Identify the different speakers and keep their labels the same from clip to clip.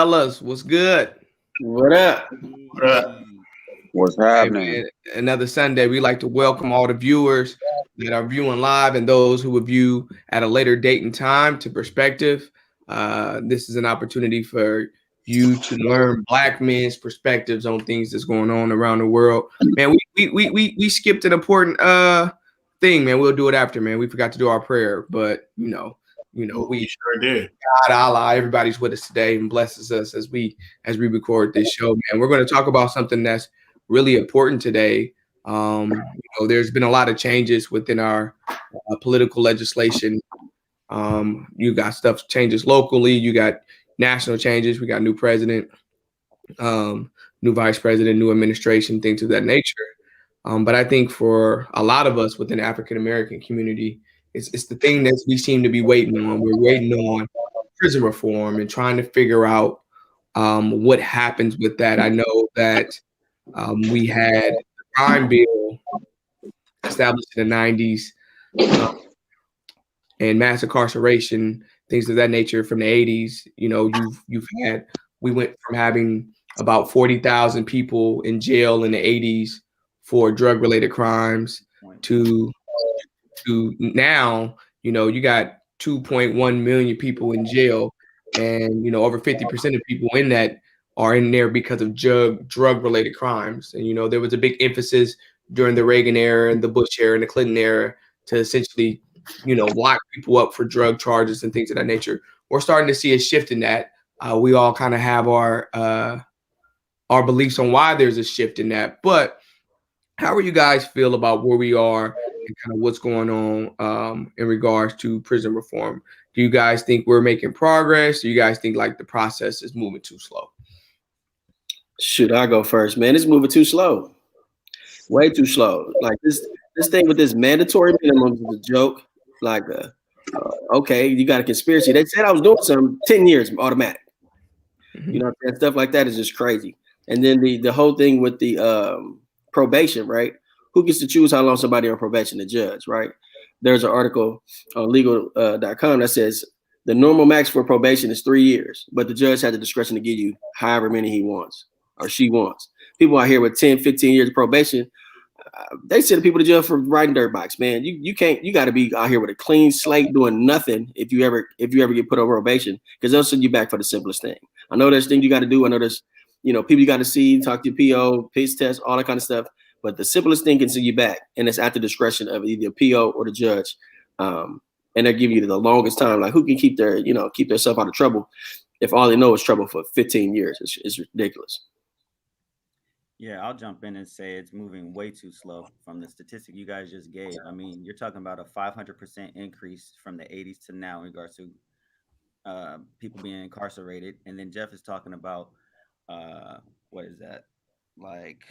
Speaker 1: fellas? What's good?
Speaker 2: What up?
Speaker 3: What up?
Speaker 4: What's
Speaker 1: Hey,
Speaker 4: happening?
Speaker 1: man, another Sunday. We like to welcome all the viewers that are viewing live and those who will view at a later date and time to Perspective. This is an opportunity for you to learn Black men's perspectives on things that's going on around the world. Man, we skipped an important thing, man. We'll do it after, man. We forgot to do our prayer, but
Speaker 3: We sure did.
Speaker 1: God, Allah, everybody's with us today and blesses us as we record this show, man. We're going to talk about something that's really important today. There's been a lot of changes within our political legislation. You got stuff changes locally. You got national changes. We got new president, new vice president, new administration, things of that nature. But I think for a lot of us within the African American community, it's the thing that we seem to be waiting on. We're waiting on prison reform and trying to figure out what happens with that. I know that we had the crime bill established in the 90s and mass incarceration, things of that nature from the 80s. We went from having about 40,000 people in jail in the 80s for drug-related crimes to now, you got 2.1 million people in jail, and over 50% of people in that are in there because of drug-related crimes. And there was a big emphasis during the Reagan era and the Bush era and the Clinton era to essentially, lock people up for drug charges and things of that nature. We're starting to see a shift in that. We all kind of have our beliefs on why there's a shift in that. But how do you guys feel about where we are and kind of what's going on in regards to prison reform? Do you guys think we're making progress? Do you guys think like the process is moving too slow?
Speaker 2: Should I go first, man? It's moving too slow, way too slow. Like this thing with this mandatory minimum is a joke. Like, okay, you got a conspiracy. They said I was doing something 10 years automatic.
Speaker 1: Mm-hmm.
Speaker 2: And stuff like that is just crazy. And then the whole thing with the probation, right? Who gets to choose how long somebody on probation? The judge, right? There's an article on legal.com that says the normal max for probation is 3 years, but the judge has the discretion to give you however many he wants or she wants. People out here with 10, 15 years of probation, they send people to jail for riding dirt bikes, man. You got to be out here with a clean slate doing nothing if you ever get put on probation, because they'll send you back for the simplest thing. I know there's things you got to do. I know there's people you got to see, talk to your PO, piss test, all that kind of stuff. But the simplest thing can send you back, and it's at the discretion of either the PO or the judge. And they're giving you the longest time. Like, who can keep themselves out of trouble if all they know is trouble for 15 years? It's ridiculous.
Speaker 5: Yeah, I'll jump in and say it's moving way too slow from the statistic you guys just gave. I mean, you're talking about a 500% increase from the 80s to now in regards to people being incarcerated. And then Jeff is talking about, what is that? Like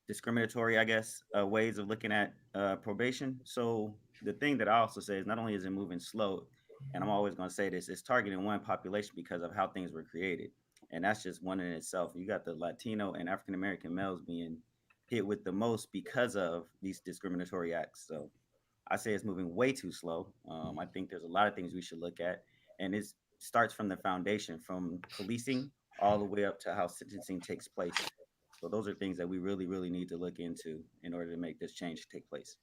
Speaker 5: discriminatory, I guess, ways of looking at probation. So the thing that I also say is not only is it moving slow, and I'm always going to say this, it's targeting one population because of how things were created. And that's just one in itself. You got the Latino and African-American males being hit with the most because of these discriminatory acts. So I say it's moving way too slow. I think there's a lot of things we should look at. And it starts from the foundation, from policing all the way up to how sentencing takes place. So those are things that we really, really need to look into in order to make this change take place.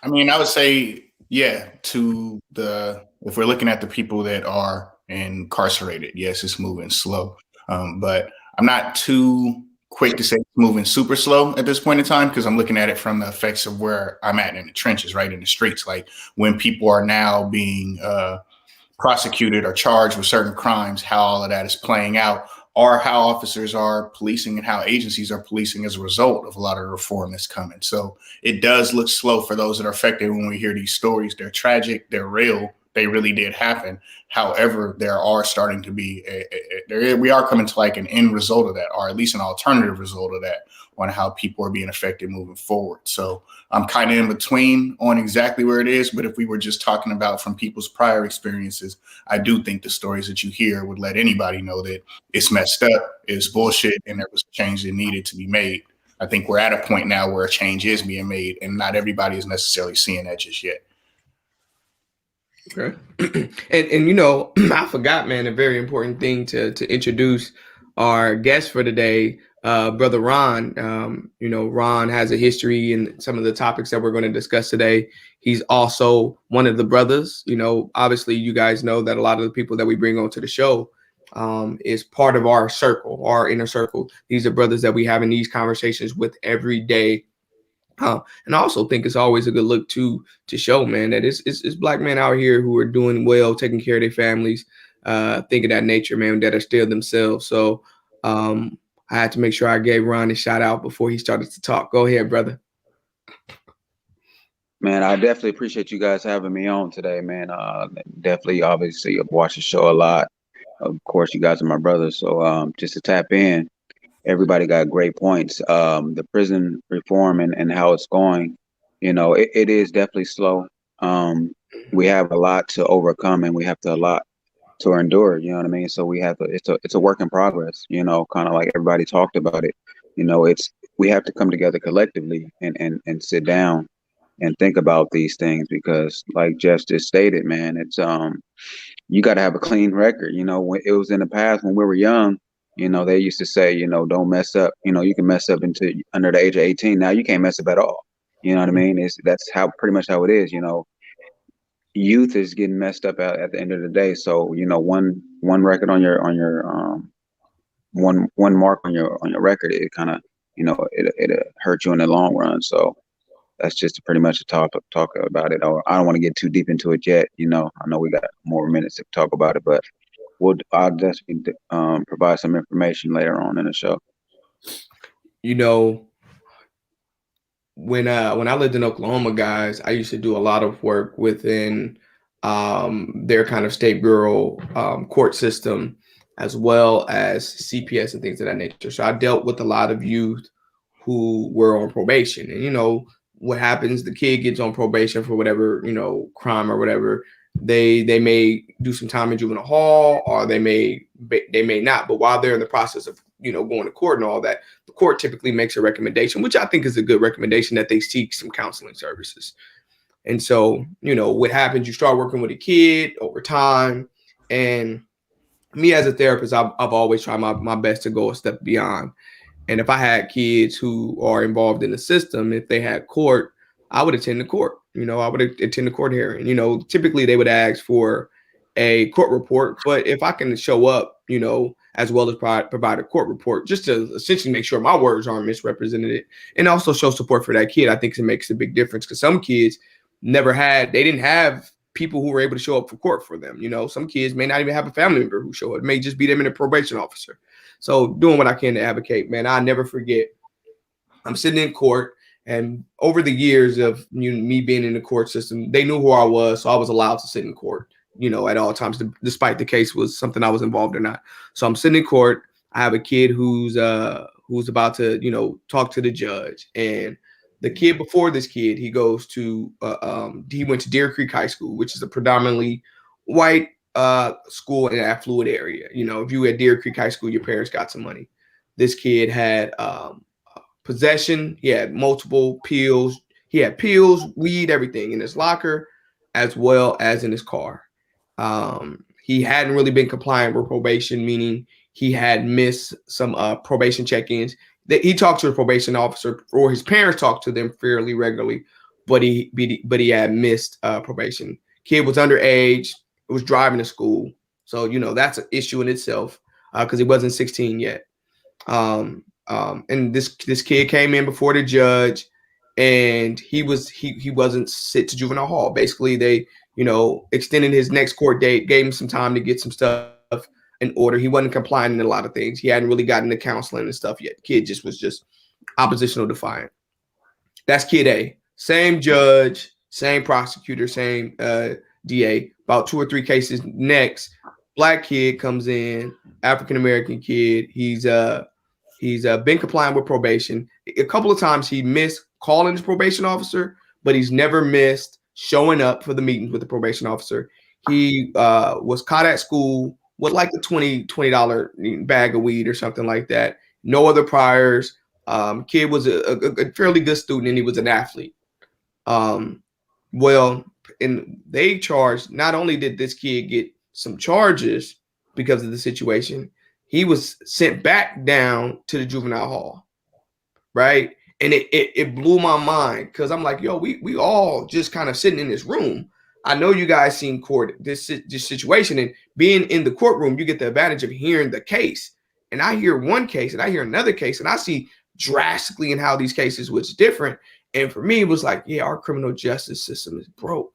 Speaker 3: I mean, I would say, yeah, if we're looking at the people that are incarcerated, yes, it's moving slow. But I'm not too quick to say it's moving super slow at this point in time, because I'm looking at it from the effects of where I'm at in the trenches, right in the streets. Like when people are now being prosecuted or charged with certain crimes, how all of that is playing out, or how officers are policing and how agencies are policing as a result of a lot of reform that's coming. So it does look slow for those that are affected. When we hear these stories, they're tragic, they're real, they really did happen. However, there are starting to be we are coming to like an end result of that, or at least an alternative result of that, on how people are being affected moving forward. So I'm kind of in between on exactly where it is. But if we were just talking about from people's prior experiences, I do think the stories that you hear would let anybody know that it's messed up, it's bullshit, and there was a change that needed to be made. I think we're at a point now where a change is being made, and not everybody is necessarily seeing that just yet.
Speaker 1: Okay. And you know, I forgot, man, a very important thing to introduce our guest for today, brother Ron. You know, Ron has a history in some of the topics that we're going to discuss today. He's also one of the brothers. You know, obviously, you guys know that a lot of the people that we bring onto the show is part of our circle, our inner circle. These are brothers that we have in these conversations with every day. And I also think it's always a good look to show, man, that it's black men out here who are doing well, taking care of their families, thinking that nature, man, that are still themselves. So I had to make sure I gave Ron a shout out before he started to talk. Go ahead, brother.
Speaker 4: Man, I definitely appreciate you guys having me on today, man. Definitely, obviously, I've watched the show a lot. Of course, you guys are my brothers. So just to tap in, everybody got great points. The prison reform and how it's going, it is definitely slow. We have a lot to overcome and we have to a lot to endure, you know what I mean? So we have to, it's a work in progress, kind of like everybody talked about it. We have to come together collectively and sit down and think about these things because like Jeff just stated, man, it's you got to have a clean record. When it was in the past when we were young, they used to say, don't mess up. You can mess up until under the age of 18. Now you can't mess up at all. You know what I mean? That's how pretty much how it is. Youth is getting messed up at the end of the day. So one record on your one mark on your record, it kind of it hurt you in the long run. So that's just pretty much a talk about it. I don't want to get too deep into it yet. I know we got more minutes to talk about it, but I'll definitely provide some information later on in the show.
Speaker 1: You know, when I lived in Oklahoma, guys, I used to do a lot of work within their kind of state bureau court system, as well as CPS and things of that nature. So I dealt with a lot of youth who were on probation, and what happens, the kid gets on probation for whatever crime or whatever. They may do some time in juvenile hall, or they may not. But while they're in the process of going to court and all that, the court typically makes a recommendation, which I think is a good recommendation, that they seek some counseling services. And so what happens, you start working with a kid over time, and me as a therapist, I've always tried my best to go a step beyond. And if I had kids who are involved in the system, if they had court, I would attend the court. I would attend the court hearing. Typically they would ask for a court report, but if I can show up, as well as provide a court report, just to essentially make sure my words aren't misrepresented, and also show support for that kid, I think it makes a big difference, because some kids they didn't have people who were able to show up for court for them. Some kids may not even have a family member who show up. It may just be them and a probation officer. So doing what I can to advocate, man. I never forget. I'm sitting in court, and over the years of me being in the court system, they knew who I was, so I was allowed to sit in court, at all times, despite the case was something I was involved or not. So I'm sitting in court. I have a kid who's about to talk to the judge, and the kid before this kid, he went to Deer Creek High School, which is a predominantly white school in an affluent area. If you were at Deer Creek High School, your parents got some money. This kid had possession. He had multiple pills. He had pills, weed, everything in his locker, as well as in his car. He hadn't really been compliant with probation, meaning he had missed some probation check-ins. He talked to a probation officer, or his parents talked to them fairly regularly, but he had missed probation. Kid was underage. Was driving to school, so that's an issue in itself, because he wasn't 16 yet. And this kid came in before the judge, and he wasn't sent to juvenile hall. Basically, they extended his next court date, gave him some time to get some stuff in order. He wasn't complying in a lot of things. He hadn't really gotten the counseling and stuff yet. Kid was just oppositional defiant. That's kid A. Same judge, same prosecutor, same DA. About 2 or 3 cases next, black kid comes in, African American kid. He's been compliant with probation. A couple of times he missed calling his probation officer, but he's never missed showing up for the meetings with the probation officer. He was caught at school with like a $20 bag of weed or something like that. No other priors. Kid was a fairly good student, and he was an athlete. Well, and they charged, not only did this kid get some charges because of the situation, he was sent back down to the juvenile hall, right? And it blew my mind because I'm like, yo, we all just kind of sitting in this room. I know you guys seen court this situation, and being in the courtroom, you get the advantage of hearing the case. And I hear one case and I hear another case, and I see drastically in how these cases was different. And for me, it was like, yeah, our criminal justice system is broke.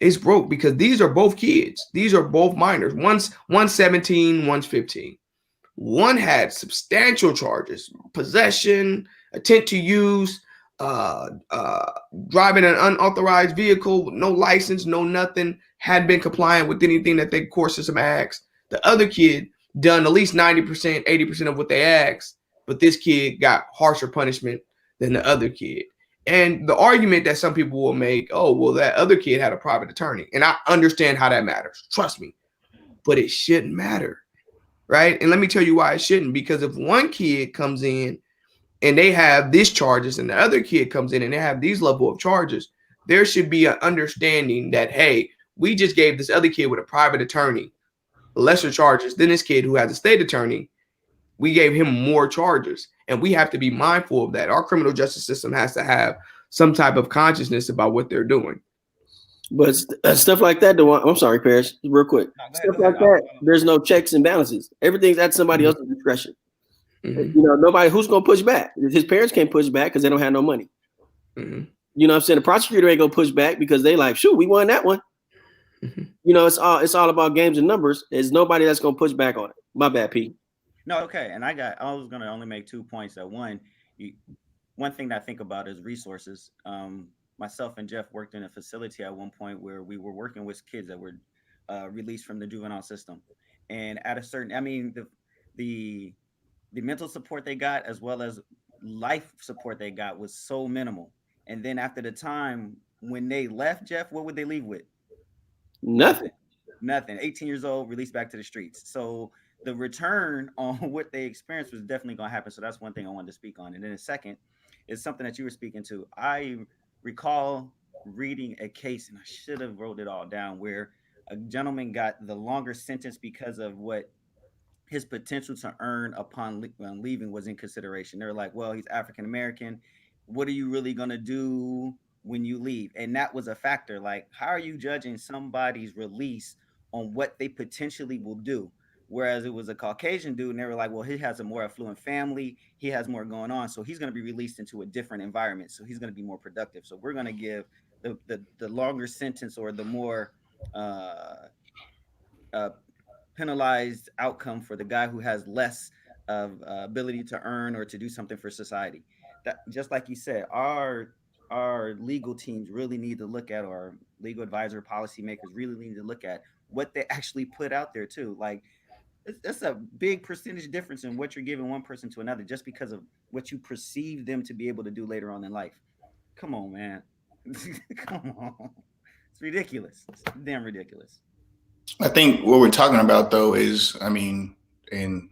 Speaker 1: It's broke because these are both kids. These are both minors. One's 17, one's 15. One had substantial charges: possession, intent to use, driving an unauthorized vehicle with no license, no nothing, hadn't been compliant with anything that the court system asked. The other kid done at least 90%, 80% of what they asked, but this kid got harsher punishment than the other kid. And the argument that some people will make, oh, well, that other kid had a private attorney. And I understand how that matters. Trust me. But it shouldn't matter. Right. And let me tell you why it shouldn't. Because if one kid comes in and they have these charges and the other kid comes in and they have these level of charges, there should be an understanding that, hey, we just gave this other kid with a private attorney lesser charges than this kid who has a state attorney. We gave him more charges. And we have to be mindful of that. Our criminal justice system has to have some type of consciousness about what they're doing.
Speaker 2: But stuff like that, I'm sorry, Parrish, real quick. Stuff like that, there's no checks and balances. Everything's at somebody else's discretion. You know, nobody who's gonna push back. His parents can't push back because they don't have no money. You know what I'm saying? The prosecutor ain't gonna push back because they like, shoot, we won that one. You know, it's all about games and numbers. There's nobody that's gonna push back on it. My bad, Pete.
Speaker 5: No, okay. And I was gonna only make 2 points. That one thing that I think about is resources. Myself and Jeff worked in a facility at one point where we were working with kids that were released from the juvenile system, and at a certain, I mean, the mental support they got as well as life support they got was so minimal. And then after the time when they left, Jeff, what would they leave with?
Speaker 2: Nothing.
Speaker 5: 18 years old, released back to the streets. So the return on what they experienced was definitely going to happen. So that's one thing I wanted to speak on. And then the second is something that you were speaking to. I recall reading a case, and I should have wrote it all down, where a gentleman got the longer sentence because of what his potential to earn upon leaving was in consideration. They're like, well, he's African American. What are you really going to do when you leave? And that was a factor. Like, how are you judging somebody's release on what they potentially will do? Whereas it was a Caucasian dude, and they were like, well, he has a more affluent family. He has more going on. So he's going to be released into a different environment. So he's going to be more productive. So we're going to give the longer sentence or the more penalized outcome for the guy who has less of ability to earn or to do something for society. That, just like you said, our legal teams really need to look at, our legal advisor, policymakers really need to look at what they actually put out there too. Like, that's a big percentage difference in what you're giving one person to another just because of what you perceive them to be able to do later on in life. Come on, man. Come on. It's ridiculous. It's damn ridiculous.
Speaker 3: I think what we're talking about though is, in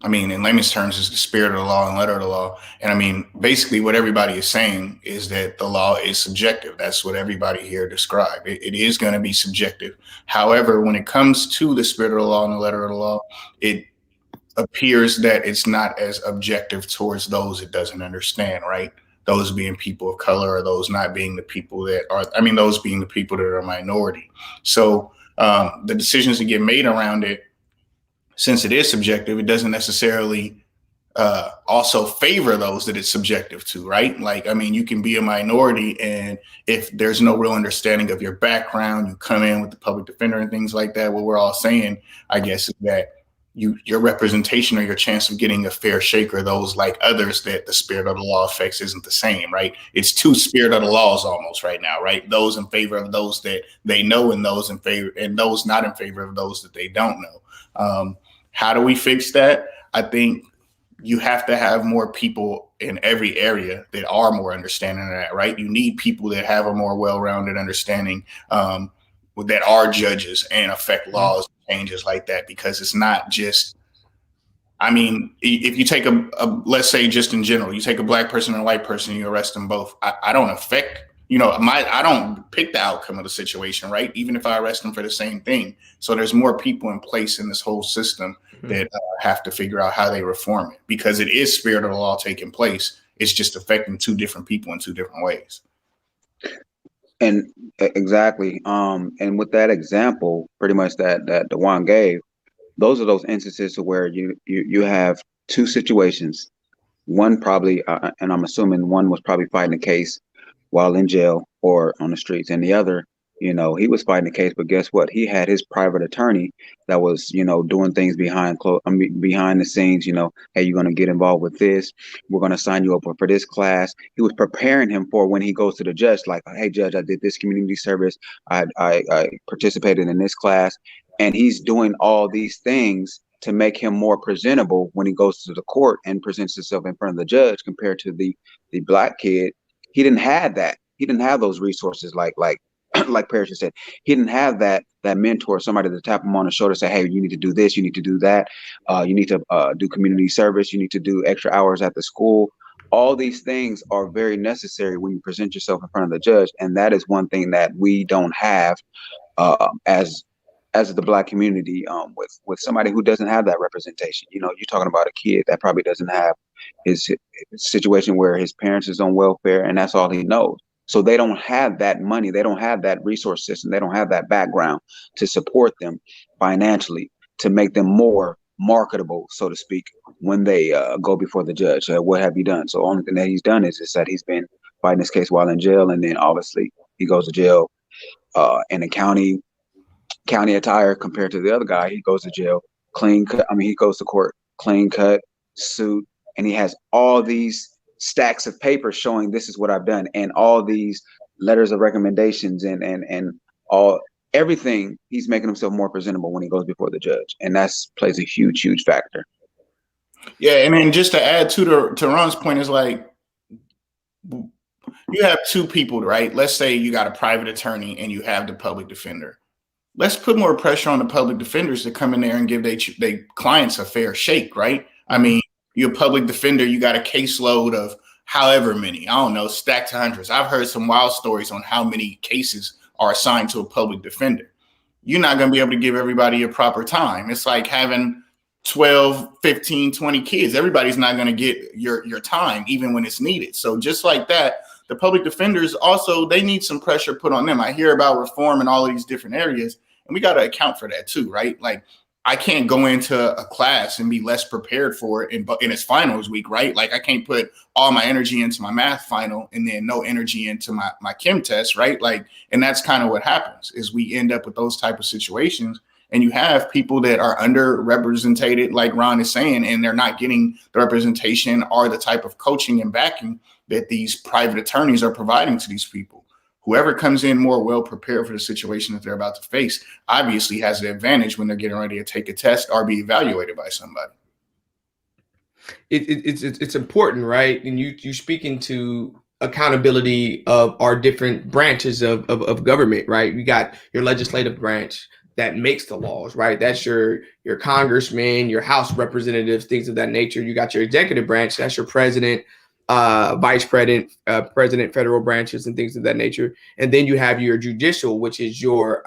Speaker 3: layman's terms, is the spirit of the law and letter of the law. And basically what everybody is saying is that the law is subjective. That's what everybody here described. It is going to be subjective. However, when it comes to the spirit of the law and the letter of the law, it appears that it's not as objective towards those it doesn't understand, right? Those being people of color, or those not being the people that are, those being the people that are a minority. So the decisions that get made around it, since it is subjective, it doesn't necessarily also favor those that it's subjective to, right? Like, you can be a minority, and if there's no real understanding of your background, you come in with the public defender and things like that. What we're all saying, I guess, is that your representation or your chance of getting a fair shake, or those like others that the spirit of the law affects, isn't the same, right? It's two spirit of the laws almost right now, right? Those in favor of those that they know, and those in favor, and those not in favor of those that they don't know. How do we fix that? I think you have to have more people in every area that are more understanding of that, right? You need people that have a more well-rounded understanding, that are judges and affect laws, changes like that, because it's not just, if you take let's say just in general, you take a black person and a white person, you arrest them both. I don't affect, I don't pick the outcome of the situation, right? Even if I arrest them for the same thing. So there's more people in place in this whole system that have to figure out how they reform it, because it is spirit of the law taking place. It's just affecting two different people in two different ways.
Speaker 4: And exactly. And with that example, pretty much that Dewan gave, those are those instances where you have two situations. One probably, and I'm assuming one was probably fighting a case while in jail or on the streets, and the other, he was fighting the case. But guess what? He had his private attorney that was, doing things behind the scenes. Hey, you're going to get involved with this. We're going to sign you up for this class. He was preparing him for when he goes to the judge, like, hey, judge, I did this community service. I participated in this class, and he's doing all these things to make him more presentable when he goes to the court and presents himself in front of the judge, compared to the black kid. He didn't have that. He didn't have those resources like like Parrish said. He didn't have that mentor, somebody to tap him on the shoulder, say, hey, you need to do this, you need to do that, you need to do community service, you need to do extra hours at the school. All these things are very necessary when you present yourself in front of the judge, and that is one thing that we don't have as the black community, with somebody who doesn't have that representation. You're talking about a kid that probably doesn't have his situation where his parents is on welfare and that's all he knows. So they don't have that money. They don't have that resource system. They don't have that background to support them financially, to make them more marketable, so to speak, when they go before the judge. What have you done? So the only thing that he's done is that he's been fighting this case while in jail, and then obviously he goes to jail in a county attire compared to the other guy. He goes to jail clean cut. He goes to court clean cut, suit, and he has all these stacks of paper showing this is what I've done, and all these letters of recommendations and all everything. He's making himself more presentable when he goes before the judge, and that's plays a huge factor.
Speaker 3: Yeah, and then just to add to Ron's point is, like, you have two people, right? Let's say you got a private attorney and you have the public defender. Let's put more pressure on the public defenders to come in there and give their clients a fair shake, right? You're a public defender, you got a caseload of however many, I don't know, stacked to hundreds. I've heard some wild stories on how many cases are assigned to a public defender. You're not going to be able to give everybody a proper time. It's like having 12, 15, 20 kids. Everybody's not going to get your time, even when it's needed. So just like that, the public defenders also, they need some pressure put on them. I hear about reform in all of these different areas, and we got to account for that too, right? Like, I can't go into a class and be less prepared for it in its finals week, right? Like, I can't put all my energy into my math final and then no energy into my chem test, right? Like, and that's kind of what happens, is we end up with those type of situations. And you have people that are underrepresented, like Ron is saying, and they're not getting the representation or the type of coaching and backing that these private attorneys are providing to these people. Whoever comes in more well prepared for the situation that they're about to face obviously has the advantage when they're getting ready to take a test or be evaluated by somebody.
Speaker 1: It's important, right? And you speaking to accountability of our different branches of government, right? We got your legislative branch that makes the laws, right? That's your congressman, your House representatives, things of that nature. You got your executive branch, that's your president, vice president, federal branches, and things of that nature. And then you have your judicial, which is your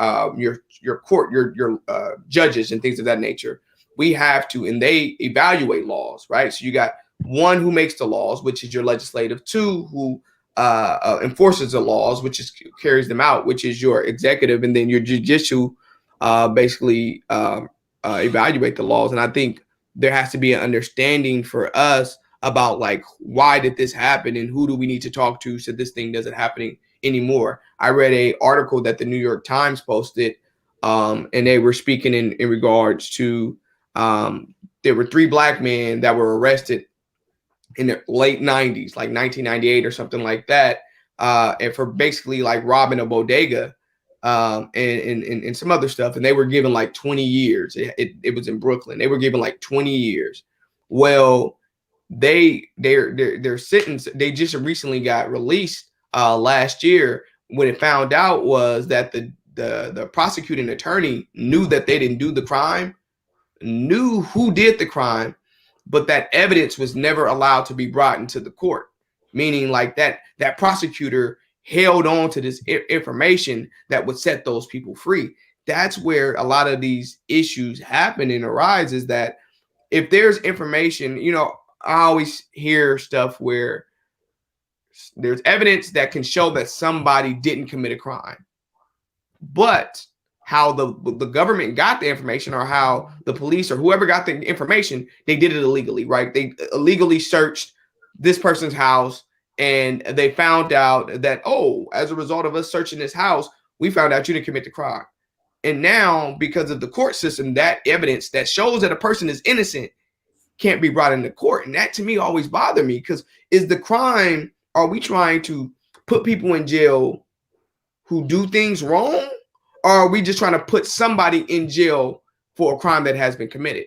Speaker 1: court, your judges and things of that nature. We have to, and they evaluate laws, right? So you got one who makes the laws, which is your legislative, two who enforces the laws, which is carries them out, which is your executive, and then your judicial basically evaluate the laws. And I think there has to be an understanding for us about, like, why did this happen and who do we need to talk to so this thing doesn't happen anymore. I read an article that the New York Times posted, and they were speaking in regards to there were 3 black men that were arrested in the late 90s, like 1998 or something like that, and for basically like robbing a bodega and some other stuff. And they were given like 20 years. It was in Brooklyn. They were given like 20 years. Well, their sentence, they just recently got released last year. When it found out was that the prosecuting attorney knew that they didn't do the crime, knew who did the crime, but that evidence was never allowed to be brought into the court. Meaning, like, that prosecutor, held on to this information that would set those people free. That's where a lot of these issues happen and arise, is that if there's information, I always hear stuff where there's evidence that can show that somebody didn't commit a crime, but how the government got the information, or how the police or whoever got the information, they did it illegally, right? They illegally searched this person's house, and they found out that, oh, as a result of us searching this house, we found out you didn't commit the crime. And now, because of the court system, that evidence that shows that a person is innocent can't be brought into court. And that to me always bothered me, because is the crime, are we trying to put people in jail who do things wrong? Or are we just trying to put somebody in jail for a crime that has been committed?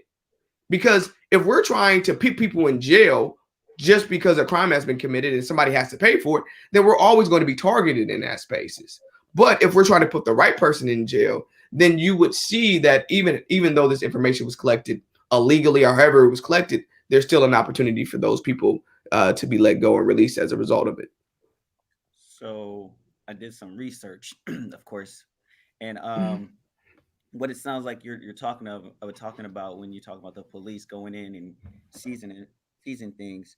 Speaker 1: Because if we're trying to put people in jail just because a crime has been committed and somebody has to pay for it, then we're always going to be targeted in that spaces. But if we're trying to put the right person in jail, then you would see that even though this information was collected illegally, or however it was collected, there's still an opportunity for those people to be let go and released as a result of it.
Speaker 5: So I did some research, of course, and what it sounds like you're talking about when you talk about the police going in and seizing things.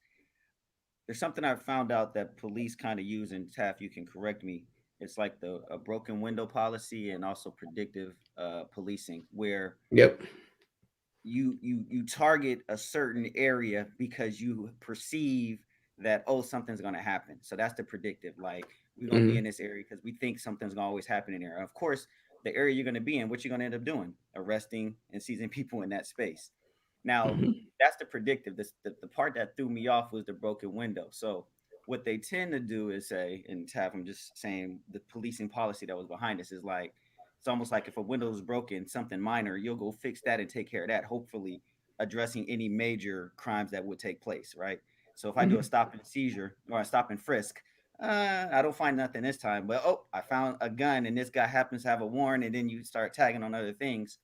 Speaker 5: There's something I found out that police kind of use, and Taff, you can correct me. It's like a broken window policy, and also predictive policing, where
Speaker 1: Yep.
Speaker 5: you target a certain area because you perceive that, oh, something's going to happen. So that's the predictive, like, we're going to be in this area because we think something's going to always happen in there. Of course, the area you're going to be in, what you're going to end up doing, arresting and seizing people in that space. Now, that's the predictive. The part that threw me off was the broken window. So what they tend to do is say, and Taff, I'm just saying, the policing policy that was behind this is like, it's almost like if a window is broken, something minor, you'll go fix that and take care of that, hopefully addressing any major crimes that would take place, right? So if I do a stop and seizure or a stop and frisk, I don't find nothing this time, but oh, I found a gun and this guy happens to have a warrant, and then you start tagging on other things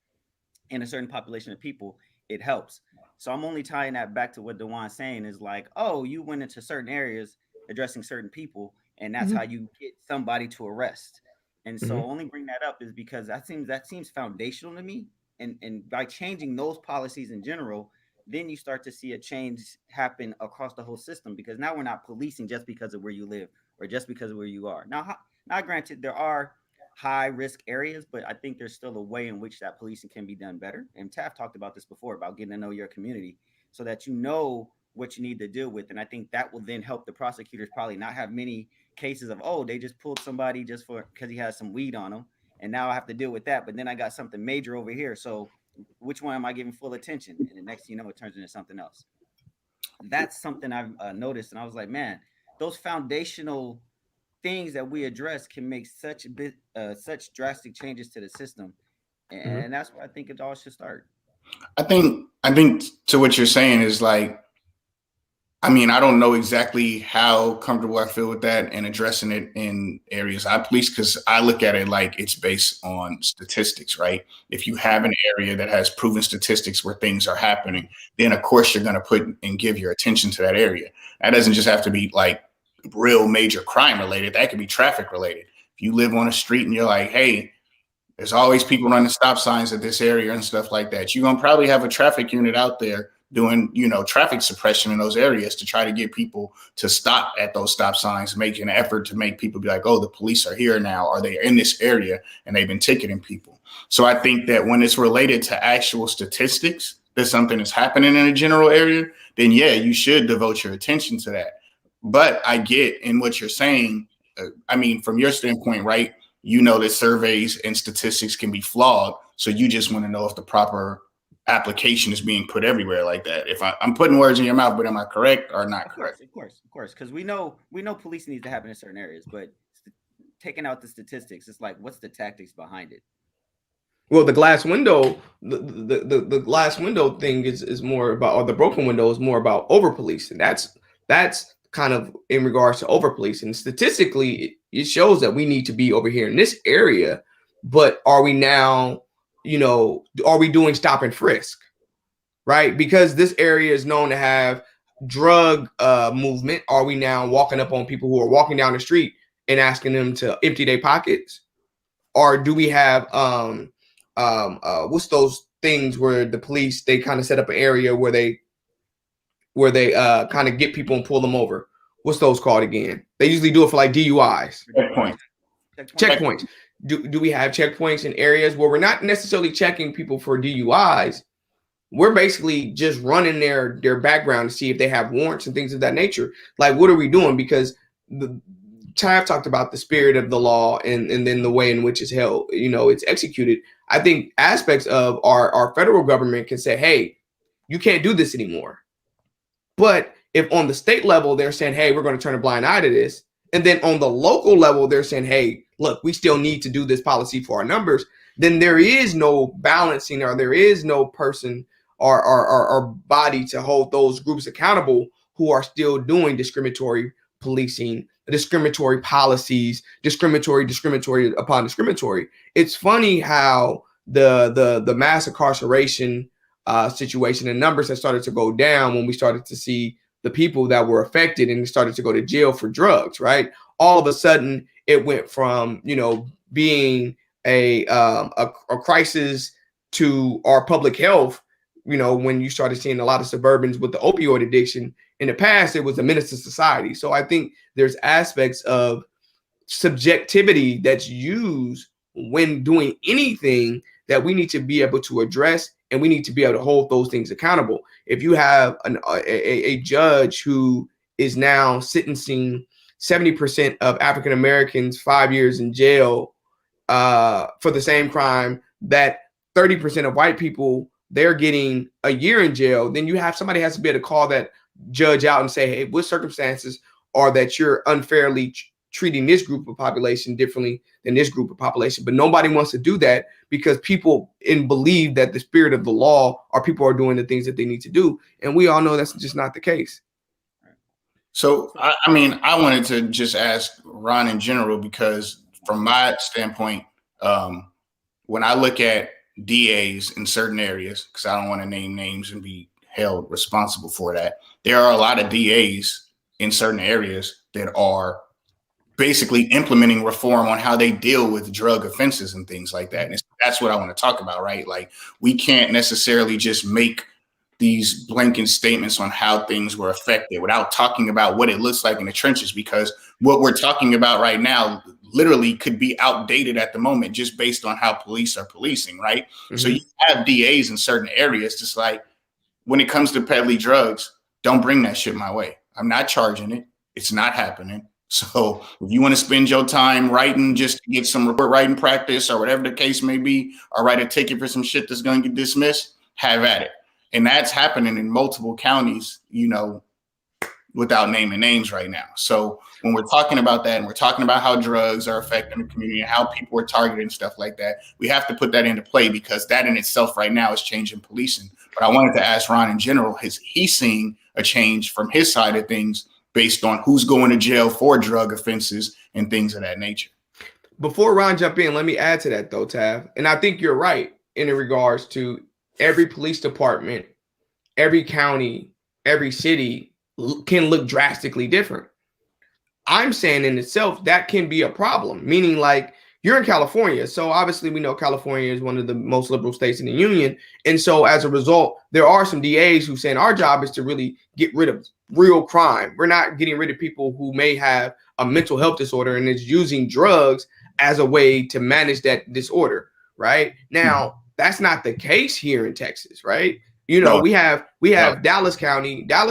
Speaker 5: in a certain population of people, it helps. So I'm only tying that back to what Dewan's saying is like, oh, you went into certain areas addressing certain people, and that's how you get somebody to arrest. And so only bring that up is because that seems foundational to me. And by changing those policies in general, then you start to see a change happen across the whole system, because now we're not policing just because of where you live or just because of where you are. Now granted, there are high risk areas, but I think there's still a way in which that policing can be done better. And Taff talked about this before, about getting to know your community so that you know what you need to deal with. And I think that will then help the prosecutors probably not have many cases of, oh, they just pulled somebody just for because he has some weed on him, and now I have to deal with that. But then I got something major over here. So which one am I giving full attention? And the next thing you know, it turns into something else. That's something I've noticed, and I was like, man, those foundational things that we address can make such drastic changes to the system, and that's where I think it all should start.
Speaker 3: I think to what you're saying is like, I mean, I don't know exactly how comfortable I feel with that and addressing it in areas I police, because I look at it like it's based on statistics, right? If you have an area that has proven statistics where things are happening, then of course you're going to put and give your attention to that area. That doesn't just have to be like real major crime related. That could be traffic related. If you live on a street and you're like, hey, there's always people running stop signs at this area and stuff like that, you're going to probably have a traffic unit out there doing, traffic suppression in those areas to try to get people to stop at those stop signs, making an effort to make people be like, oh, the police are here now, or they're in this area and they've been ticketing people. So I think that when it's related to actual statistics that something is happening in a general area, then yeah, you should devote your attention to that. But I get in what you're saying. I mean, from your standpoint, right, that surveys and statistics can be flawed. So you just want to know if the proper application is being put everywhere like that. If I'm putting words in your mouth, but am I correct or not correct?
Speaker 5: Of course. Because we know policing needs to happen in certain areas, but taking out the statistics, it's like, what's the tactics behind it?
Speaker 1: Well, the glass window, the glass window thing is more about, or the broken window is more about over policing. That's kind of in regards to over policing. Statistically, it shows that we need to be over here in this area, but are we now, are we doing stop and frisk, right? Because this area is known to have drug movement. Are we now walking up on people who are walking down the street and asking them to empty their pockets? Or do we have what's those things where the police, they kind of set up an area where they kind of get people and pull them over? What's those called again? They usually do it for like DUIs. Checkpoints. Do we have checkpoints in areas where we're not necessarily checking people for DUIs? We're basically just running their background to see if they have warrants and things of that nature. Like, what are we doing? Because Tav talked about the spirit of the law and then the way in which it's held, it's executed. I think aspects of our federal government can say, hey, you can't do this anymore. But if on the state level, they're saying, hey, we're going to turn a blind eye to this. And then on the local level, they're saying, hey, look, we still need to do this policy for our numbers. Then there is no balancing, or there is no person or body to hold those groups accountable who are still doing discriminatory policing, discriminatory policies, discriminatory upon discriminatory. It's funny how the mass incarceration situation and numbers have started to go down when we started to see the people that were affected and started to go to jail for drugs, right? All of a sudden, it went from, being a crisis to our public health. When you started seeing a lot of suburbans with the opioid addiction. In the past, it was a menace to society. So I think there's aspects of subjectivity that's used when doing anything that we need to be able to address, and we need to be able to hold those things accountable. If you have a judge who is now sentencing 70% of African Americans 5 years in jail for the same crime that 30% of white people, they're getting a year in jail, then somebody has to be able to call that judge out and say, hey, what circumstances are that you're unfairly treating this group of population differently than this group of population? But nobody wants to do that because people believe that the spirit of the law, or people are doing the things that they need to do. And we all know that's just not the case.
Speaker 3: So, I wanted to just ask Ron in general, because from my standpoint, when I look at DAs in certain areas, because I don't want to name names and be held responsible for that, there are a lot of DAs in certain areas that are basically implementing reform on how they deal with drug offenses and things like that. And that's what I want to talk about, right? Like, we can't necessarily just make these blanket statements on how things were affected without talking about what it looks like in the trenches, because what we're talking about right now literally could be outdated at the moment just based on how police are policing, right? Mm-hmm. So you have DAs in certain areas, just like, when it comes to peddling drugs, don't bring that shit my way. I'm not charging it. It's not happening. So if you want to spend your time writing just to get some report writing practice or whatever the case may be, or write a ticket for some shit that's going to get dismissed, have at it. And that's happening in multiple counties, without naming names right now. So when we're talking about that, and we're talking about how drugs are affecting the community and how people are targeted and stuff like that, we have to put that into play, because that in itself right now is changing policing. But I wanted to ask Ron in general, is he seeing a change from his side of things based on who's going to jail for drug offenses and things of that nature?
Speaker 1: Before Ron jump in, let me add to that though, Tav. And I think you're right in regards to every police department, every county, every city can look drastically different. I'm saying in itself that can be a problem, meaning like, you're in California. So obviously we know California is one of the most liberal states in the union. And so as a result, there are some DAs who saying our job is to really get rid of real crime. We're not getting rid of people who may have a mental health disorder and is using drugs as a way to manage that disorder. Right now, that's not the case here in Texas, right? We have Dallas County. I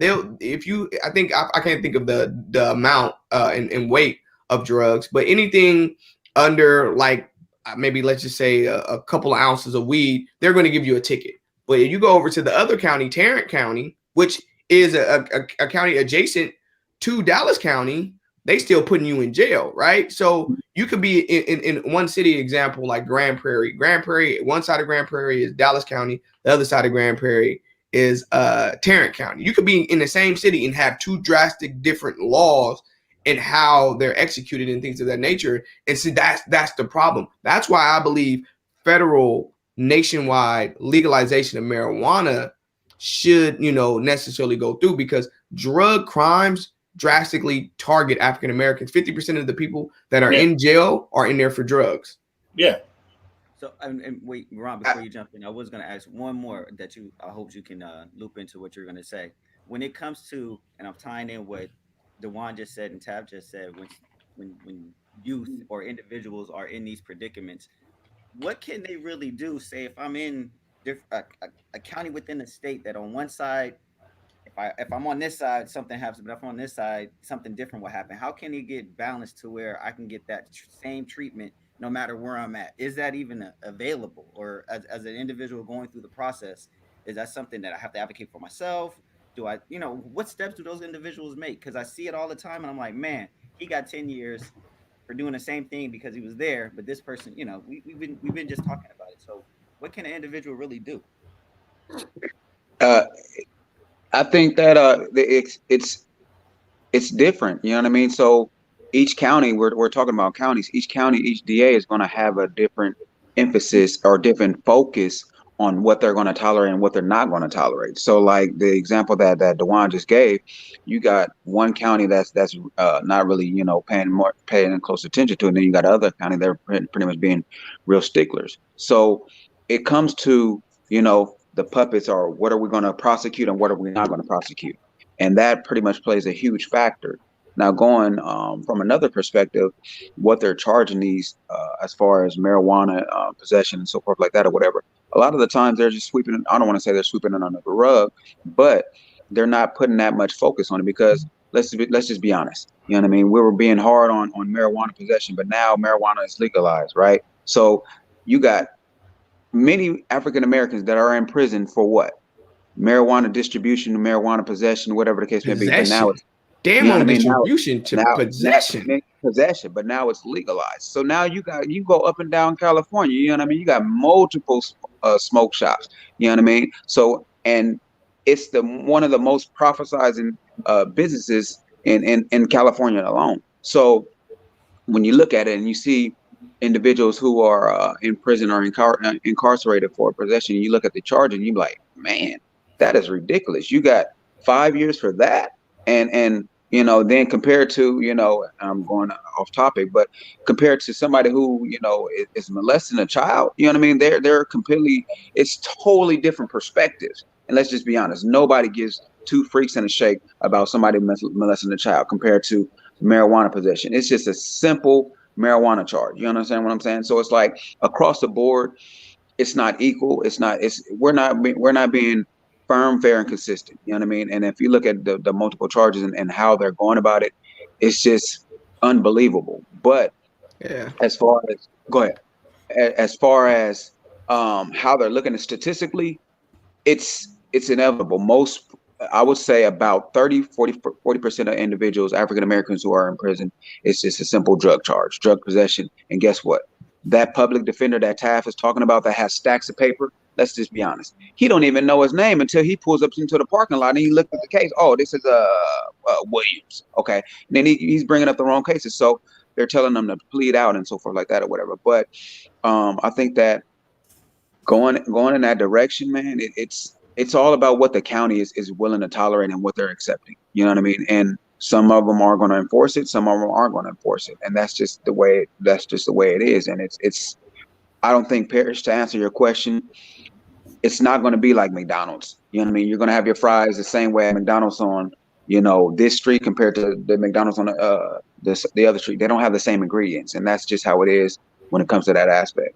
Speaker 1: can't think of the amount and weight of drugs, but anything under like maybe let's just say a couple of ounces of weed, they're going to give you a ticket. But if you go over to the other county, Tarrant County, which is a county adjacent to Dallas County, they still putting you in jail, right? So you could be in one city, example, like Grand Prairie. Grand Prairie, one side of Grand Prairie is Dallas County. The other side of Grand Prairie is Tarrant County. You could be in the same city and have two drastic different laws and how they're executed and things of that nature. And see, that's the problem. That's why I believe federal nationwide legalization of marijuana should, necessarily go through, because drug crimes drastically target African Americans. 50% of the people that are
Speaker 3: Yeah.
Speaker 1: in jail are in there for drugs.
Speaker 3: Yeah.
Speaker 5: So and wait, Ron, before you jump in, I was going to ask one more that I hope you can loop into what you're going to say. When it comes to, and I'm tying in what Dewan just said and Tab just said, when youth or individuals are in these predicaments, what can they really do? Say if I'm in a county within the state that on one side, if I'm on this side, something happens, but if I'm on this side, something different will happen. How can it get balanced to where I can get that same treatment no matter where I'm at? Is that even available? Or as an individual going through the process, is that something that I have to advocate for myself? Do I, what steps do those individuals make? Because I see it all the time and I'm like, man, he got 10 years for doing the same thing because he was there. But this person, we've been just talking about it. So what can an individual really do?
Speaker 4: Uh, I think that it's different. You know what I mean? So each county, we're talking about counties. Each county, each DA is going to have a different emphasis or different focus on what they're going to tolerate and what they're not going to tolerate. So, like the example that Dewan just gave, you got one county that's not really paying close attention to, and then you got other county they're pretty much being real sticklers. So it comes to the puppets are what are we going to prosecute and what are we not going to prosecute. And that pretty much plays a huge factor. Now, going from another perspective, what they're charging these as far as marijuana possession and so forth like that or whatever, a lot of the times they're just sweeping. I don't want to say they're sweeping it under the rug, but they're not putting that much focus on it because let's just be honest. You know what I mean? We were being hard on marijuana possession, but now marijuana is legalized, right? So you got many African Americans that are in prison for what? Marijuana distribution, marijuana possession, whatever the case may be. But now it's
Speaker 1: distribution to possession.
Speaker 4: Possession, but now it's legalized. So now you go up and down California. You know what I mean? You got multiple smoke shops. You know what I mean? So and it's one of the most prophesizing businesses in California alone. So when you look at it and you see individuals who are in prison or incarcerated for possession, you look at the charge and you're like, man, that is ridiculous. You got 5 years for that, and then compared to I'm going off topic, but compared to somebody who is molesting a child, you know what I mean? They're completely, it's totally different perspectives. And let's just be honest, nobody gives two freaks and a shake about somebody molesting a child compared to marijuana possession. It's just a simple marijuana charge. You understand what I'm saying? So it's like across the board, it's not equal. We're not being firm, fair, and consistent. You know what I mean? And if you look at the multiple charges and how they're going about it, it's just unbelievable. But as far as how they're looking at statistically, it's inevitable. I would say about 40% of individuals, African Americans who are in prison, it's just a simple drug charge, drug possession. And guess what? That public defender that Taft is talking about that has stacks of paper, let's just be honest. He don't even know his name until he pulls up into the parking lot and he looked at the case. Oh, this is Williams. Okay. And then he's bringing up the wrong cases. So they're telling them to plead out and so forth like that or whatever. But I think that going in that direction, man, it's all about what the county is willing to tolerate and what they're accepting. You know what I mean? And some of them are going to enforce it. Some of them aren't going to enforce it. And that's just the way it is. And it's I don't think, Parrish, to answer your question, it's not going to be like McDonald's. You know what I mean? You're going to have your fries the same way at McDonald's on, this street compared to the McDonald's on the other street. They don't have the same ingredients. And that's just how it is when it comes to that aspect.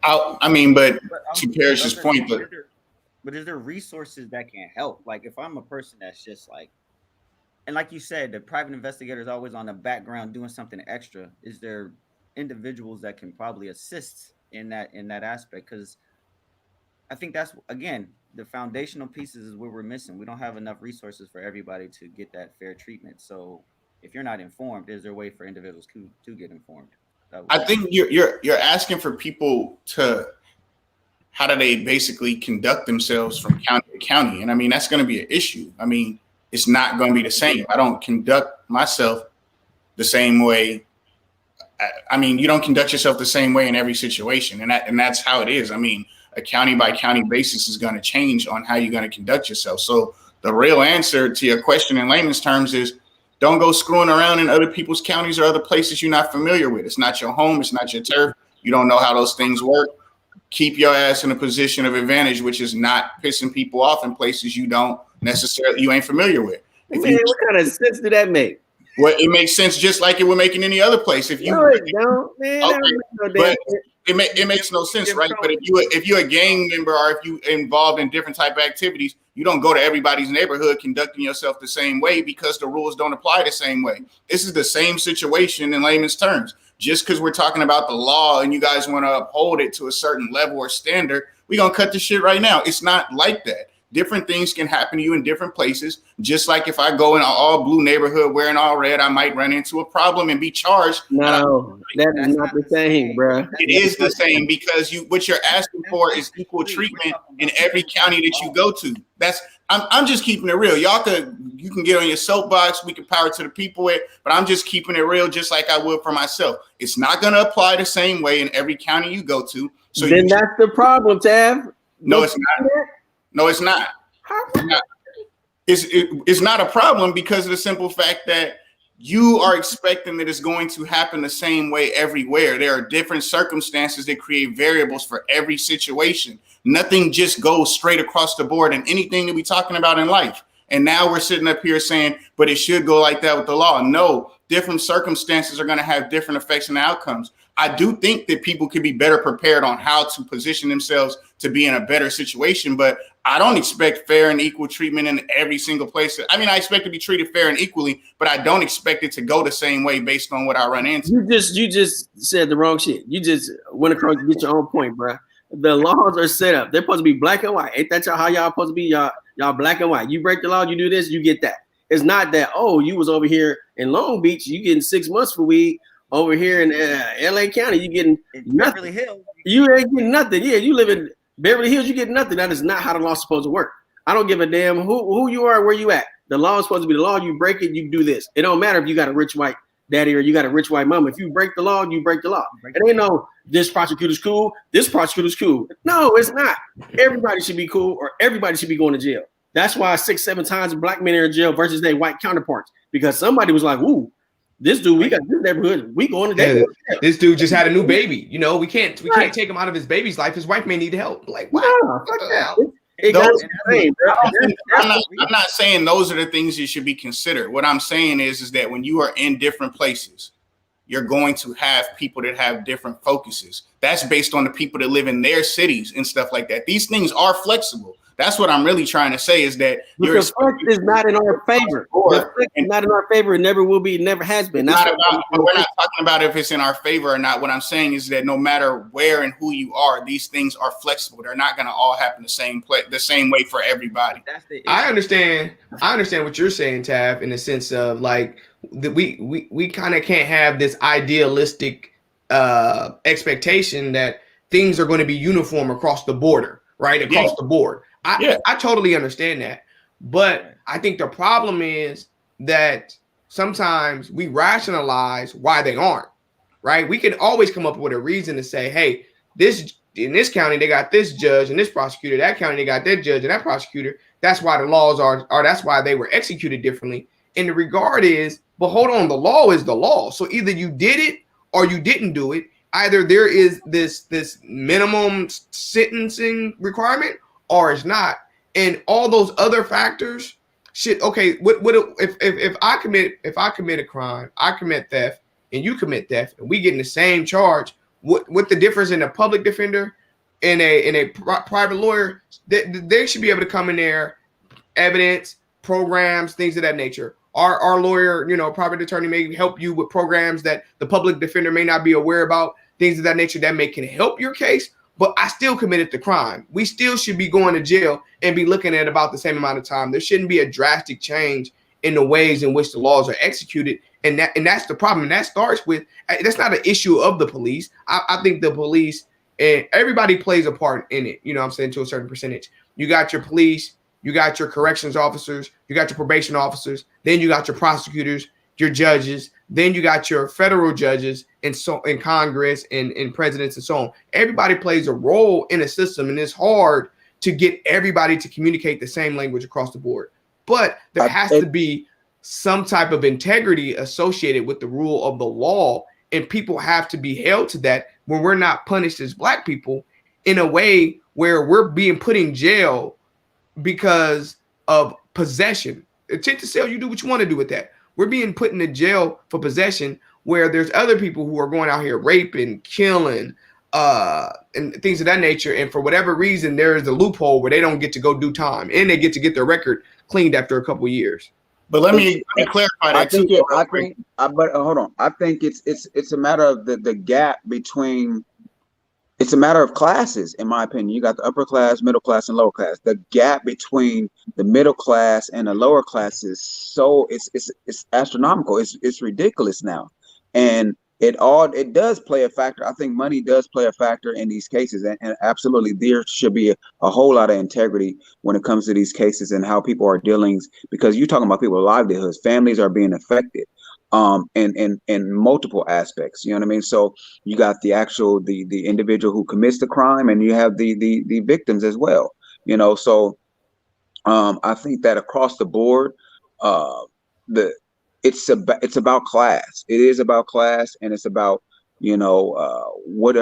Speaker 3: But to Parrish's point,
Speaker 5: but is there resources that can help? Like if I'm a person that's just like, and like you said, the private investigator is always on the background doing something extra. Is there individuals that can probably assist in that aspect? Because I think that's, again, the foundational pieces is where we're missing. We don't have enough resources for everybody to get that fair treatment. So if you're not informed, is there a way for individuals to get informed?
Speaker 3: I think you're asking for people to, how do they basically conduct themselves from county to county? And I mean, that's going to be an issue. I mean, it's not going to be the same. I don't conduct myself the same way. I mean, you don't conduct yourself the same way in every situation. And that's how it is. I mean, a county by county basis is going to change on how you're going to conduct yourself. So the real answer to your question in layman's terms is don't go screwing around in other people's counties or other places you're not familiar with. It's not your home. It's not your turf. You don't know how those things work. Keep your ass in a position of advantage, which is not pissing people off in places you ain't familiar with.
Speaker 2: What kind of sense did that make?
Speaker 3: Well, it makes sense just like it would make in any other place. If you it makes no sense, right? But if you're a gang member or if you involved in different type of activities, you don't go to everybody's neighborhood conducting yourself the same way because the rules don't apply the same way. This is the same situation in layman's terms. Just because we're talking about the law and you guys want to uphold it to a certain level or standard, we're going to cut the shit right now. It's not like that. Different things can happen to you in different places. Just like if I go in an all blue neighborhood wearing all red, I might run into a problem and be charged.
Speaker 2: No, that's not the same, bro.
Speaker 3: It is the same because what you're asking for is equal treatment in every county that you go to. I'm just keeping it real. You can get on your soapbox. We can power to the people with, but I'm just keeping it real, just like I would for myself. It's not going to apply the same way in every county you go to. So
Speaker 2: then that's the problem, Tav.
Speaker 3: No, it's not. No, it's not. It's not a problem because of the simple fact that you are expecting that it's going to happen the same way everywhere. There are different circumstances that create variables for every situation. Nothing just goes straight across the board in anything that we're talking about in life. And now we're sitting up here saying, but it should go like that with the law. No, different circumstances are going to have different effects and outcomes. I do think that people could be better prepared on how to position themselves to be in a better situation, but I don't expect fair and equal treatment in every single place. I mean, I expect to be treated fair and equally, but I don't expect it to go the same way based on what I run into.
Speaker 2: You just said the wrong shit. You just went across to get your own point, bro. The laws are set up. They're supposed to be black and white. Ain't that how y'all supposed to be? Y'all black and white. You break the law, you do this, you get that. It's not that, oh, you was over here in Long Beach, you getting 6 months for weed. Over here in LA County, you getting nothing.
Speaker 5: Beverly Hills.
Speaker 2: You ain't getting nothing. Yeah, you live in Beverly Hills, you get nothing. That is not how the law's supposed to work. I don't give a damn who you are, where you at. The law is supposed to be the law. You break it, you do this. It don't matter if you got a rich white daddy or you got a rich white mama. If you break the law, you break the law. It ain't no this prosecutor's cool, this prosecutor's cool. No, it's not. Everybody should be cool or everybody should be going to jail. That's why 6-7 times black men are in jail versus their white counterparts. Because somebody was like, ooh, this dude, we got this neighborhood. We going to jail.
Speaker 1: This dude just had a new baby. You know, we can't take him out of his baby's life. His wife may need help. Like, wow.
Speaker 3: I'm not saying those are the things that should be considered. What I'm saying is that when you are in different places, you're going to have people that have different focuses. That's based on the people that live in their cities and stuff like that. These things are flexible. That's what I'm really trying to say is that
Speaker 2: your flex is not in our favor. The flex is not in our favor. It never will be. It never has been.
Speaker 3: We're not talking about if it's in our favor or not. What I'm saying is that no matter where and who you are, these things are flexible. They're not going to all happen the same way for everybody.
Speaker 1: I understand what you're saying, Tav, in the sense of like we kind of can't have this idealistic expectation that things are going to be uniform across the border, right? Across the board. I totally understand that. But I think the problem is that sometimes we rationalize why they aren't, right? We can always come up with a reason to say, hey, in this county, they got this judge and this prosecutor. That county, they got that judge and that prosecutor. That's why the laws are that's why they were executed differently. And the regard is, but hold on, the law is the law. So either you did it or you didn't do it. Either there is this minimum sentencing requirement or it's not. And all those other factors, shit, okay, what if I commit a crime, I commit theft, and you commit theft, and we get in the same charge, what the difference in a public defender and a private lawyer, they should be able to come in there, evidence, programs, things of that nature. Our lawyer, private attorney may help you with programs that the public defender may not be aware about, things of that nature that can help your case. But I still committed the crime. We still should be going to jail and be looking at about the same amount of time. There shouldn't be a drastic change in the ways in which the laws are executed. And that's the problem. And that starts with, that's not an issue of the police. I think the police and everybody plays a part in it, I'm saying, to a certain percentage. You got your police, you got your corrections officers, you got your probation officers, then you got your prosecutors, your judges, then you got your federal judges and so in Congress and presidents and so on. Everybody plays a role in a system, and it's hard to get everybody to communicate the same language across the board. but there has to be some type of integrity associated with the rule of the law, and people have to be held to that when we're not punished as Black people in a way where we're being put in jail because of possession. Intent to sell, you do what you want to do with that. We're being put in the jail for possession, where there's other people who are going out here raping, killing, and things of that nature. And for whatever reason, there is a loophole where they don't get to go do time, and they get to get their record cleaned after a couple of years.
Speaker 3: But let me clarify that too.
Speaker 4: But hold on. I think it's a matter of the gap between. It's a matter of classes, in my opinion. You got the upper class, middle class, and lower class. The gap between the middle class and the lower class is so it's astronomical. It's ridiculous now, and it does play a factor. I think money does play a factor in these cases, and absolutely there should be a whole lot of integrity when it comes to these cases and how people are dealing, because you're talking about people's livelihoods. Families are being affected in multiple aspects. You know what I mean? So you got the individual who commits the crime, and you have the victims as well. You know, so I think that across the board, it's about class. It is about class, and it's about, you know, what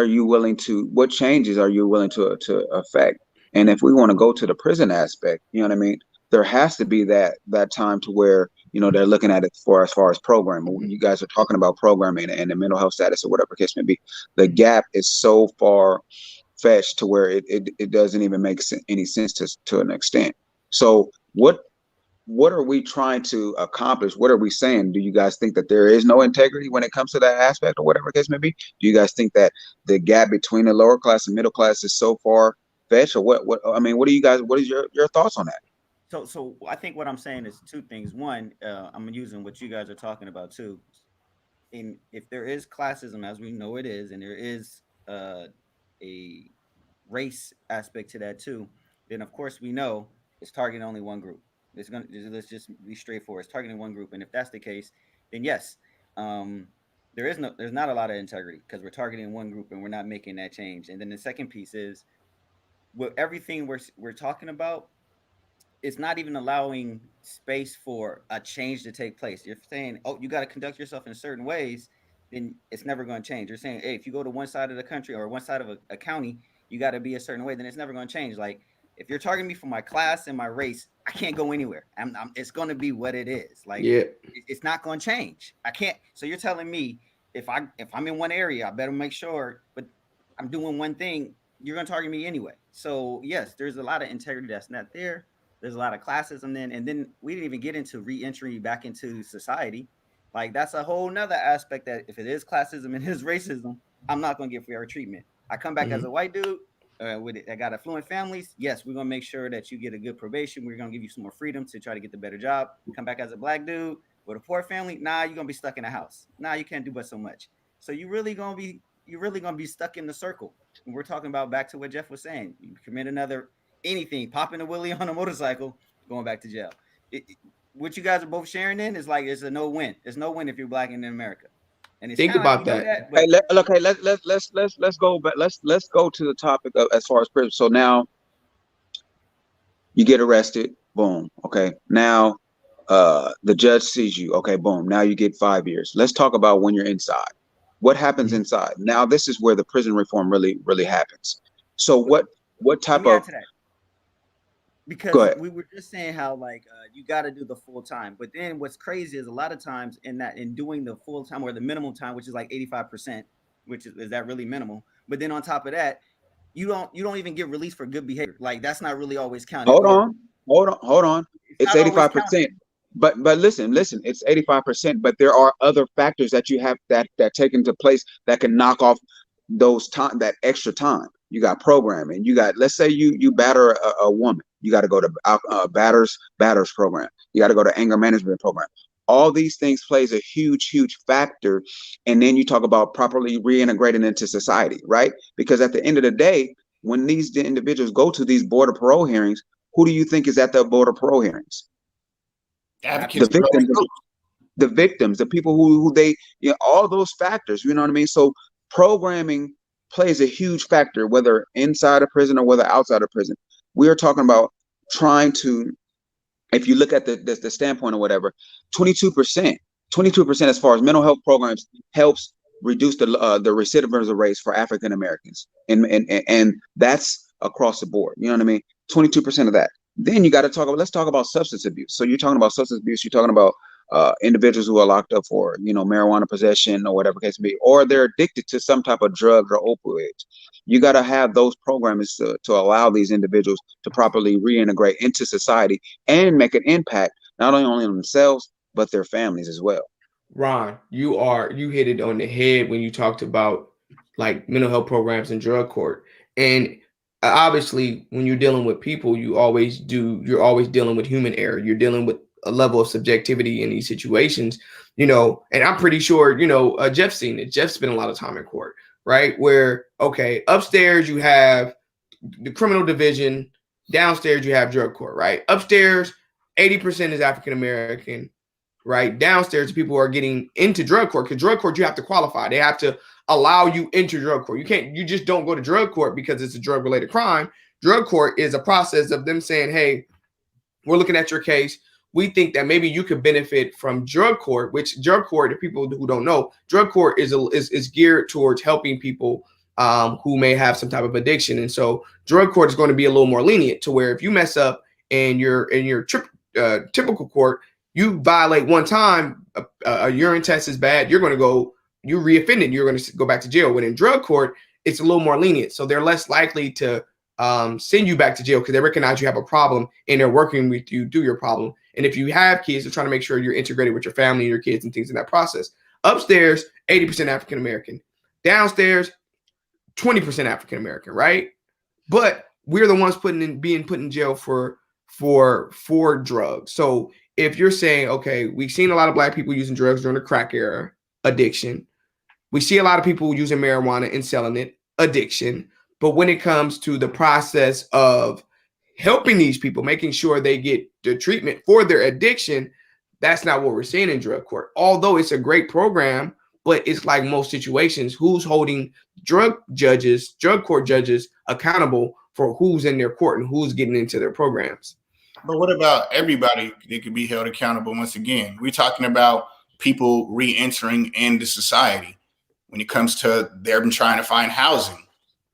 Speaker 4: changes are you willing to affect? And if we want to go to the prison aspect, you know what I mean, there has to be that time to where, you know, they're looking at it as far as programming. When you guys are talking about programming and the mental health status or whatever case may be, the gap is so far fetched to where it doesn't even make any sense to an extent. So what are we trying to accomplish? What are we saying? Do you guys think that there is no integrity when it comes to that aspect or whatever case may be? Do you guys think that the gap between the lower class and middle class is so far fetched, or what I mean, what is your thoughts on that?
Speaker 5: So I think what I'm saying is two things. One, I'm using what you guys are talking about too. And if there is classism, as we know it is, and there is a race aspect to that too, then of course we know it's targeting only one group. Let's just be straightforward. It's targeting one group, and if that's the case, then yes, there's not a lot of integrity because we're targeting one group and we're not making that change. And then the second piece is, with everything we're talking about, it's not even allowing space for a change to take place. You're saying, oh, you got to conduct yourself in certain ways, then it's never going to change. You're saying, hey, if you go to one side of the country or one side of a county, you got to be a certain way, then it's never going to change. Like, if you're targeting me for my class and my race, I can't go anywhere. It's going to be what it is. Like, yeah, it's not going to change. I can't. So you're telling me if I'm in one area, I better make sure, but I'm doing one thing, you're going to target me anyway. So yes, there's a lot of integrity that's not there. There's a lot of classism and then we didn't even get into re-entry back into society. Like, that's a whole nother aspect, that if it is classism and it is racism, I'm not going to get fair treatment. I come back as a white dude I got affluent families. Yes, we're going to make sure that you get a good probation. We're going to give you some more freedom to try to get the better job. Come back as a black dude with a poor family. Nah, you're going to be stuck in a house. Nah, you can't do but so much. So you're really going to be stuck in the circle. And we're talking about, back to what Jeff was saying, you commit anything, popping a wheelie on a motorcycle, going back to jail. What you guys are both sharing in is like, it's a no win. It's no win if you're black in America. And it's
Speaker 1: think about that.
Speaker 4: Let's go. But let's go to the topic of, as far as prison. So now you get arrested. Boom. Okay. Now the judge sees you. Okay. Boom. Now you get 5 years. Let's talk about when you're inside. What happens inside? Now this is where the prison reform really happens. So what type of?
Speaker 5: Because we were just saying how, like, you got to do the full time, but then what's crazy is a lot of times in doing the full time or the minimum time, which is like 85%, which is that really minimal? But then on top of that, you don't even get released for good behavior. Like, that's not really always counted.
Speaker 4: Hold on. It's 85%. But listen, it's 85%. But there are other factors that you have that take into place that can knock off that extra time. You got programming. You got, let's say you batter a woman. You got to go to batters program. You got to go to anger management program. All these things plays a huge factor. And then you talk about properly reintegrating into society, right? Because at the end of the day, when these individuals go to these border parole hearings, who do you think is at the border parole hearings?
Speaker 3: Advocates.
Speaker 4: The victims, the people who they, all those factors, you know what I mean? So programming plays a huge factor, whether inside a prison or whether outside of prison. We are talking about trying to if you look at the standpoint or whatever, 22%, 22% as far as mental health programs helps reduce the recidivism rates for African Americans, and that's across the board. You know what I mean? 22% of that. Then you got to let's talk about substance abuse. So you're talking about substance abuse. You're talking about individuals who are locked up for, marijuana possession or whatever case may be, or they're addicted to some type of drug or opioids. You got to have those programs to allow these individuals to properly reintegrate into society and make an impact, not only on themselves, but their families as well.
Speaker 1: Ron, you hit it on the head when you talked about like mental health programs and drug court. And obviously when you're dealing with people, you're always dealing with human error. You're dealing with a level of subjectivity in these situations, and I'm pretty sure, Jeff's seen it. Jeff spent a lot of time in court, right? Where, okay, upstairs you have the criminal division, downstairs you have drug court, right? Upstairs, 80% is African American, right? Downstairs, people are getting into drug court, because drug court, you have to qualify. They have to allow you into drug court. You just don't go to drug court because it's a drug related crime. Drug court is a process of them saying, hey, we're looking at your case. We think that maybe you could benefit from drug court, which drug court, if people who don't know, drug court is geared towards helping people who may have some type of addiction. And so drug court is going to be a little more lenient, to where if you mess up and you're in your typical court, you violate one time, a urine test is bad, you reoffended, you're going to go back to jail. When in drug court, it's a little more lenient. So they're less likely to send you back to jail, because they recognize you have a problem and they're working with you through your problem. And if you have kids, they're trying to make sure you're integrated with your family and your kids and things in that process. Upstairs, 80% African American. Downstairs, 20% African American, right? But we're the ones being put in jail for drugs. So if you're saying, okay, we've seen a lot of Black people using drugs during the crack era, addiction. We see a lot of people using marijuana and selling it, addiction. But when it comes to the process of helping these people, making sure they get the treatment for their addiction, that's not what we're seeing in drug court. Although it's a great program, but it's like most situations, who's holding drug court judges accountable for who's in their court and who's getting into their programs?
Speaker 3: But what about everybody that could be held accountable? Once again, we're talking about people re-entering into society. When it comes to them trying to find housing,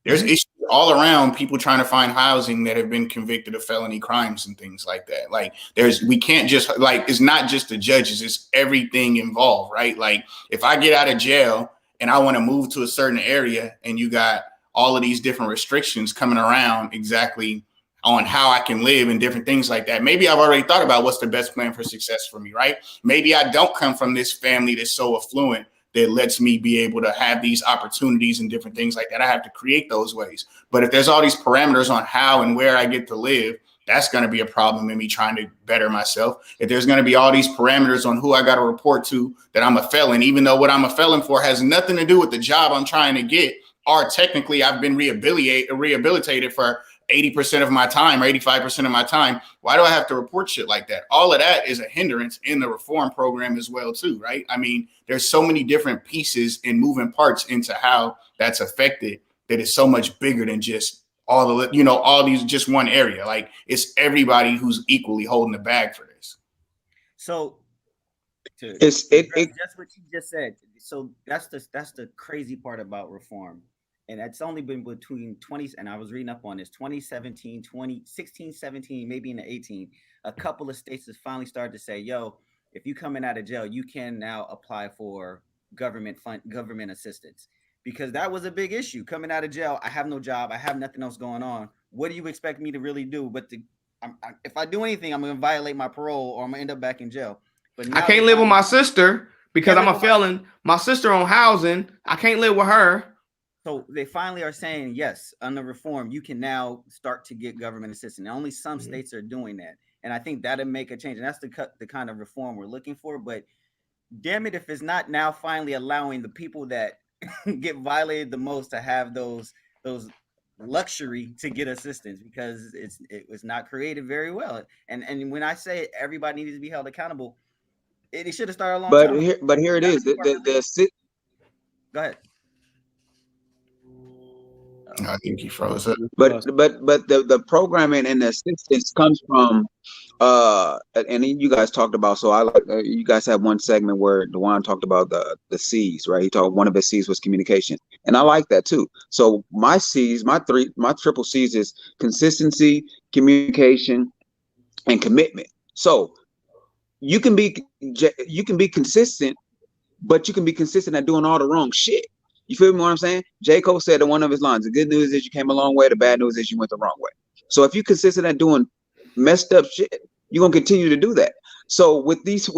Speaker 3: there's issues all around people trying to find housing that have been convicted of felony crimes and things like that. Like we can't just it's not just the judges, it's everything involved, right? Like if I get out of jail and I want to move to a certain area and you got all of these different restrictions coming around exactly on how I can live and different things like that. Maybe I've already thought about what's the best plan for success for me, right? Maybe I don't come from this family that's so affluent that lets me be able to have these opportunities and different things like that. I have to create those ways. But if there's all these parameters on how and where I get to live, that's going to be a problem in me trying to better myself. If there's going to be all these parameters on who I got to report to, that I'm a felon, even though what I'm a felon for has nothing to do with the job I'm trying to get, or technically I've been rehabilitated for 80% of my time or 85% of my time. Why do I have to report shit like that? All of that is a hindrance in the reform program as well, too, right? I mean, there's so many different pieces and moving parts into how that's affected that is so much bigger than just all these just one area. Like it's everybody who's equally holding the bag for this.
Speaker 5: So
Speaker 4: That's
Speaker 5: what you just said. So that's the crazy part about reform. And it's only been between 20s, and I was reading up on this, 2017, 2016, 17, maybe in the 18, a couple of states has finally started to say, yo, if you coming out of jail, you can now apply for government assistance. Because that was a big issue. Coming out of jail, I have no job, I have nothing else going on. What do you expect me to really do? But if I do anything, I'm going to violate my parole or I'm going to end up back in jail. But
Speaker 1: I can't live with my sister because I'm a felon. My sister on housing, I can't live with her.
Speaker 5: So they finally are saying, yes, under reform, you can now start to get government assistance. And only some states are doing that. And I think that'll make a change. And that's the kind of reform we're looking for. But damn it, if it's not now finally allowing the people that get violated the most to have those luxury to get assistance, because it was not created very well. And when I say everybody needs to be held accountable, it should have started a long time ago.
Speaker 4: But here it is.
Speaker 5: Go ahead.
Speaker 3: I think he froze up.
Speaker 4: But the programming and the assistance comes from and then you guys talked about, so I like you guys had one segment where Dewan talked about the C's, right? He talked, one of his C's was communication, and I like that too. So my C's, my triple C's is consistency, communication, and commitment. So you can be consistent, but you can be consistent at doing all the wrong shit. You feel me what I'm saying? J. Cole said in one of his lines, the good news is you came a long way, the bad news is you went the wrong way. So if you're consistent at doing messed up shit, you're gonna continue to do that. So with these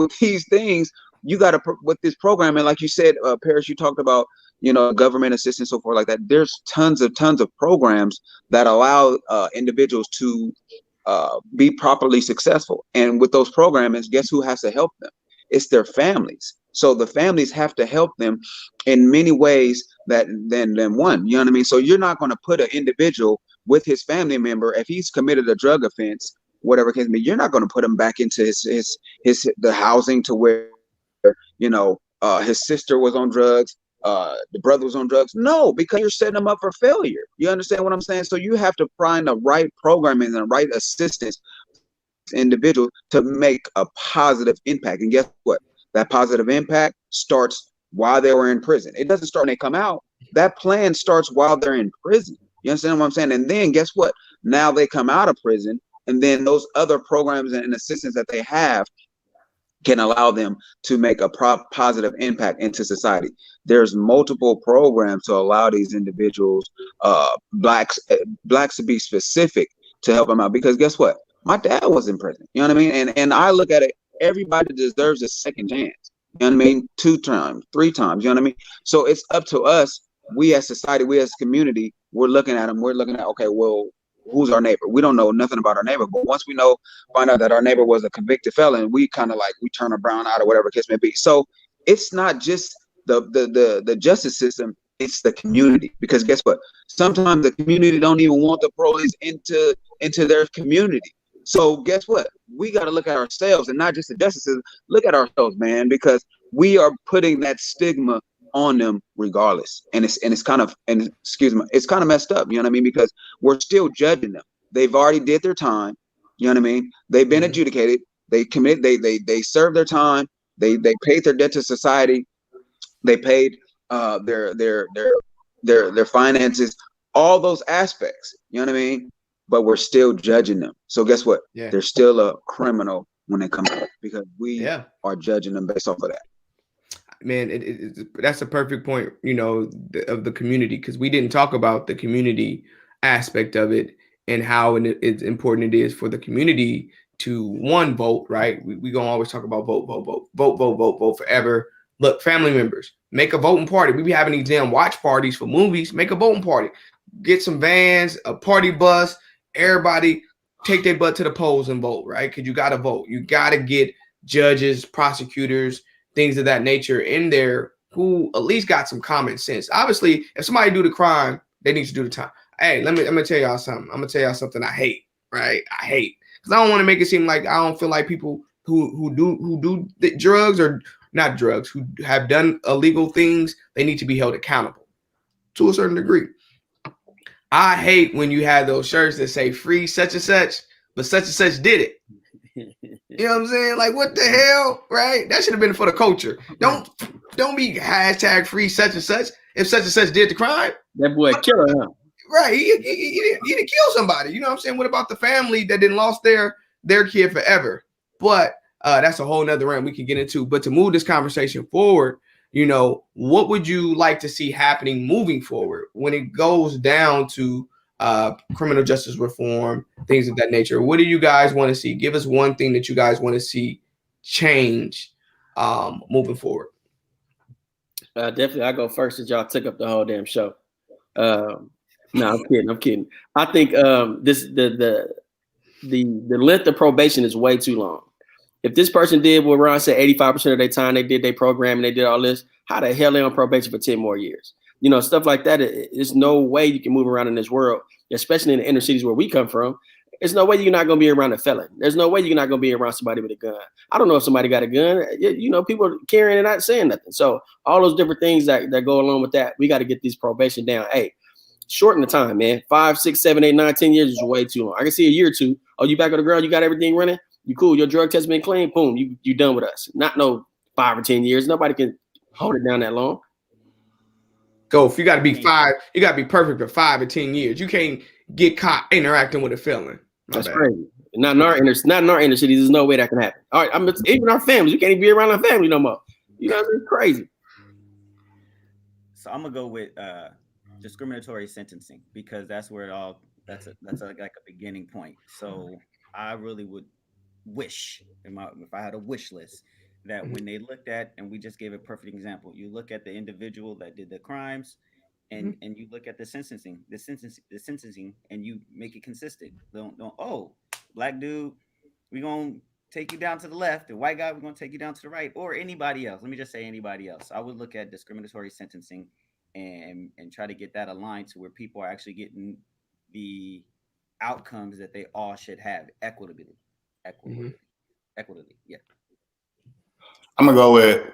Speaker 4: things, you gotta, with this program, and like you said, Paris, you talked about, you know, government assistance, so forth like that. There's tons of programs that allow individuals to be properly successful. And with those programs, guess who has to help them? It's their families. So the families have to help them in many ways than one. You know what I mean? So you're not going to put an individual with his family member, if he's committed a drug offense, whatever case may be, you're not going to put him back into the housing to where, you know, his sister was on drugs, the brother was on drugs. No, because you're setting them up for failure. You understand what I'm saying? So you have to find the right programming and the right assistance individual to make a positive impact. And guess what? That positive impact starts while they were in prison. It doesn't start when they come out. That plan starts while they're in prison. You understand what I'm saying? And then guess what? Now they come out of prison, and then those other programs and assistance that they have can allow them to make a positive impact into society. There's multiple programs to allow these individuals, blacks to be specific, to help them out. Because guess what? My dad was in prison. You know what I mean? And I look at it, everybody deserves a second chance. You know what I mean? 2 times, 3 times. You know what I mean? So it's up to us. We as society, we as community, we're looking at them. We're looking at, okay, well, who's our neighbor? We don't know nothing about our neighbor, but once we find out that our neighbor was a convicted felon, we kind of like, we turn a brown eye or whatever case may be. So it's not just the justice system, it's the community. Because guess what? Sometimes the community don't even want the police into their community. So guess what? We got to look at ourselves, and not just the justice system. Look at ourselves, man, because we are putting that stigma on them regardless. And it's kind of, and excuse me, it's kind of messed up, you know what I mean? Because we're still judging them. They've already did their time, you know what I mean? They've been adjudicated, they they served their time, they paid their debt to society, they paid their finances, all those aspects, you know what I mean? But we're still judging them. So guess what?
Speaker 1: Yeah.
Speaker 4: They're still a criminal when they come out, because we are judging them based off of that.
Speaker 1: Man, that's a perfect point, you know, of the community, because we didn't talk about the community aspect of it and how it's important it is for the community to vote, right? We gonna always talk about vote forever. Look, family members, make a voting party. We be having these damn watch parties for movies. Make a voting party. Get some vans, a party bus. Everybody take their butt to the polls and vote, right? Because you got to vote. You got to get judges, prosecutors, things of that nature in there who at least got some common sense. Obviously, if somebody do the crime, they need to do the time. Hey, I'm gonna tell y'all something. I'm gonna tell y'all something I hate, right? I hate, because I don't want to make it seem like I don't feel like people who do drugs, or not drugs, who have done illegal things, they need to be held accountable to a certain degree. I hate when you have those shirts that say free such and such, but such and such did it. You know what I'm saying? Like, what the hell, right? That should have been for the culture. Don't be hashtag free such and such if such and such did the crime.
Speaker 2: That boy killer, huh?
Speaker 1: Right. He didn't kill somebody. You know what I'm saying? What about the family that didn't lost their kid forever? But that's a whole nother round we can get into. But to move this conversation forward, you know, what would you like to see happening moving forward when it goes down to criminal justice reform, things of that nature? What do you guys want to see? Give us one thing that you guys want to see change moving forward.
Speaker 2: Definitely, I go first since y'all took up the whole damn show. No, I'm kidding. I think the length of probation is way too long. If this person did what Ron said, 85% of their time they did their program and they did all this, how the hell they on probation for 10 more years? You know, stuff like that. There's no way you can move around in this world, especially in the inner cities where we come from. There's no way you're not going to be around a felon. There's no way you're not going to be around somebody with a gun. I don't know if somebody got a gun. You know, people carrying and not saying nothing. So all those different things that go along with that, we got to get these probation down. Hey, shorten the time, man. 5, 6, 7, 8, 9, 10 years is way too long. I can see a year or two. Oh, you back on the ground, you got everything running, you cool, your drug test been clean, boom, you done with us. Not no 5 or 10 years. Nobody can hold it down that long.
Speaker 1: Go, if you got to be you got to be perfect for 5 or 10 years. You can't get caught interacting with a felon.
Speaker 2: That's crazy. Not in our inner city. There's no way that can happen. All right, even our families. We can't even be around our family no more. You know, it's crazy.
Speaker 5: So I'm gonna go with discriminatory sentencing, because that's where it all that's like a beginning point. So I really would wish, if I had a wish list, that when they looked at, and we just gave a perfect example, you look at the individual that did the crimes, and you look at the sentencing, and you make it consistent. Don't oh, black dude, we gonna take you down to the left, the white guy, we're gonna take you down to the right, or anybody else. Let me just say anybody else. I would look at discriminatory sentencing and try to get that aligned to where people are actually getting the outcomes that they all should have equitably. Yeah.
Speaker 3: I'm gonna go with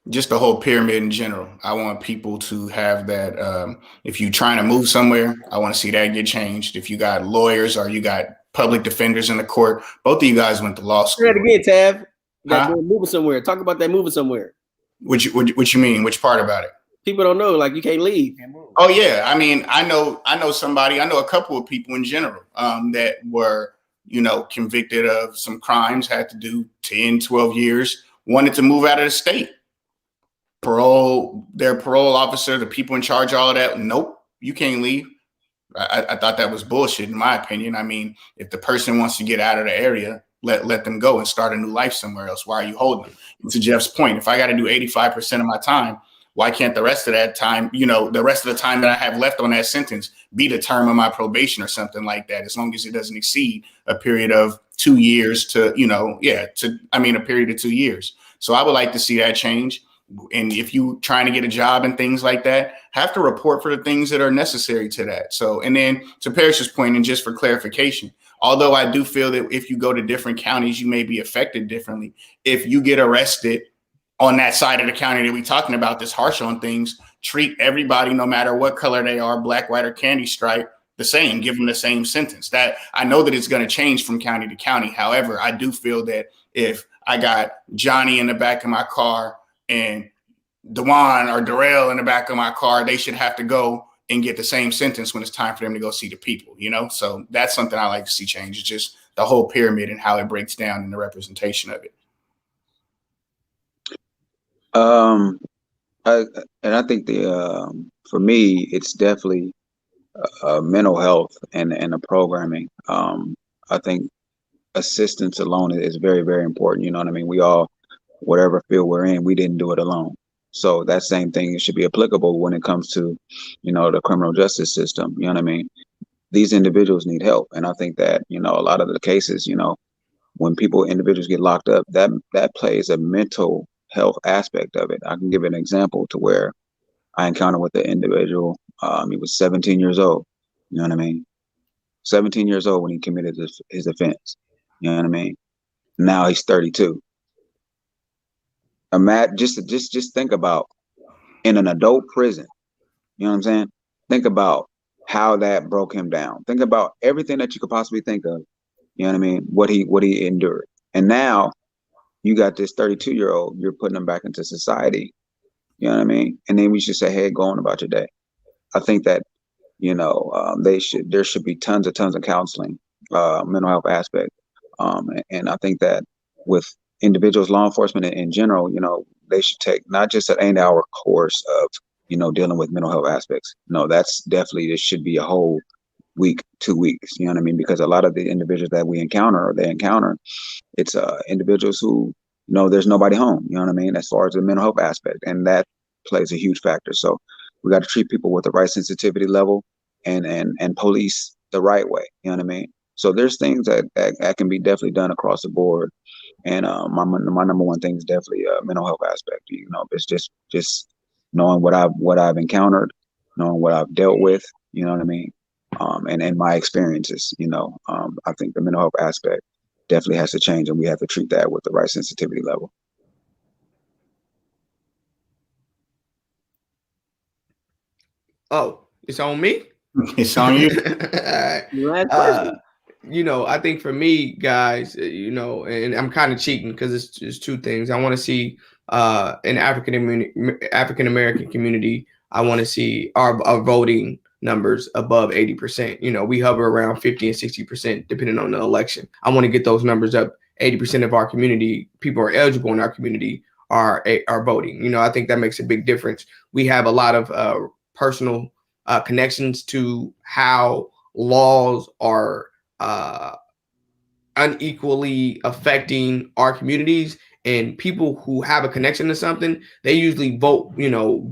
Speaker 3: just the whole pyramid in general. I want people to have that. If you're trying to move somewhere, I want to see that get changed. If you got lawyers or you got public defenders in the court, both of you guys went to law school.
Speaker 2: Say that again, Tav. That moving somewhere. Talk about that moving somewhere.
Speaker 3: What you mean? Which part about it?
Speaker 2: People don't know. Like, you can't leave.
Speaker 3: Oh yeah, I mean, I know somebody. I know a couple of people in general that were, convicted of some crimes, had to do 10, 12 years, wanted to move out of the state. Their parole officer, the people in charge of all of that, nope, you can't leave. I thought that was bullshit, in my opinion. I mean, if the person wants to get out of the area, let them go and start a new life somewhere else. Why are you holding them? And to Jeff's point, if I got to do 85% of my time, why can't the rest of that time, the rest of the time that I have left on that sentence be the term of my probation or something like that, as long as it doesn't exceed a period of 2 years a period of 2 years. So I would like to see that change. And if you trying to get a job and things like that, have to report for the things that are necessary to that. So, and then to Parrish's point, and just for clarification, although I do feel that if you go to different counties, you may be affected differently. If you get arrested on that side of the county that we're talking about, this harsh on things, treat everybody, no matter what color they are, black, white, or candy stripe, the same, give them the same sentence. That I know that it's going to change from county to county. However, I do feel that if I got Johnny in the back of my car and Dewan or Darrell in the back of my car, they should have to go and get the same sentence when it's time for them to go see the people, So that's something I like to see change. It's just the whole pyramid and how it breaks down in the representation of it.
Speaker 4: I think for me, it's definitely mental health and the programming. I think assistance alone is very, very important. You know what I mean? We all, whatever field we're in, we didn't do it alone. So that same thing should be applicable when it comes to, the criminal justice system. You know what I mean? These individuals need help. And I think that, a lot of the cases, when individuals get locked up, that plays a mental health aspect of it. I can give an example to where I encountered with the individual. He was 17 years old. You know what I mean? 17 years old when he committed his offense. You know what I mean? Now he's 32. Just think about in an adult prison. You know what I'm saying? Think about how that broke him down. Think about everything that you could possibly think of. You know what I mean? What he endured. And now you got this 32-year-old, you're putting them back into society. You know what I mean? And then we should say, hey, go on about your day. I think that, there should be tons of counseling, mental health aspect. And I think that with individuals, law enforcement in general, they should take not just an 8-hour course of, dealing with mental health aspects. No, that's definitely, this should be a whole week, 2 weeks. You know what I mean? Because a lot of the individuals that we encounter, it's individuals who, there's nobody home. You know what I mean? As far as the mental health aspect, and that plays a huge factor. So we got to treat people with the right sensitivity level and police the right way. You know what I mean? So there's things that can be definitely done across the board. And my number one thing is definitely mental health aspect. It's just knowing what I've encountered, knowing what I've dealt with. You know what I mean? And my experiences. I think the mental health aspect definitely has to change, and we have to treat that with the right sensitivity level.
Speaker 1: Oh, It's on me.
Speaker 3: It's on you.
Speaker 2: Last question.
Speaker 1: I think for me, guys, and I'm kind of cheating because it's two things. I want to see an African American community. I want to see our voting numbers above 80%. We hover around 50 and 60% depending on the election. I want to get those numbers up. 80% of our community, people are eligible in our community are voting. I think that makes a big difference. We have a lot of personal connections to how laws are unequally affecting our communities, and people who have a connection to something, they usually vote,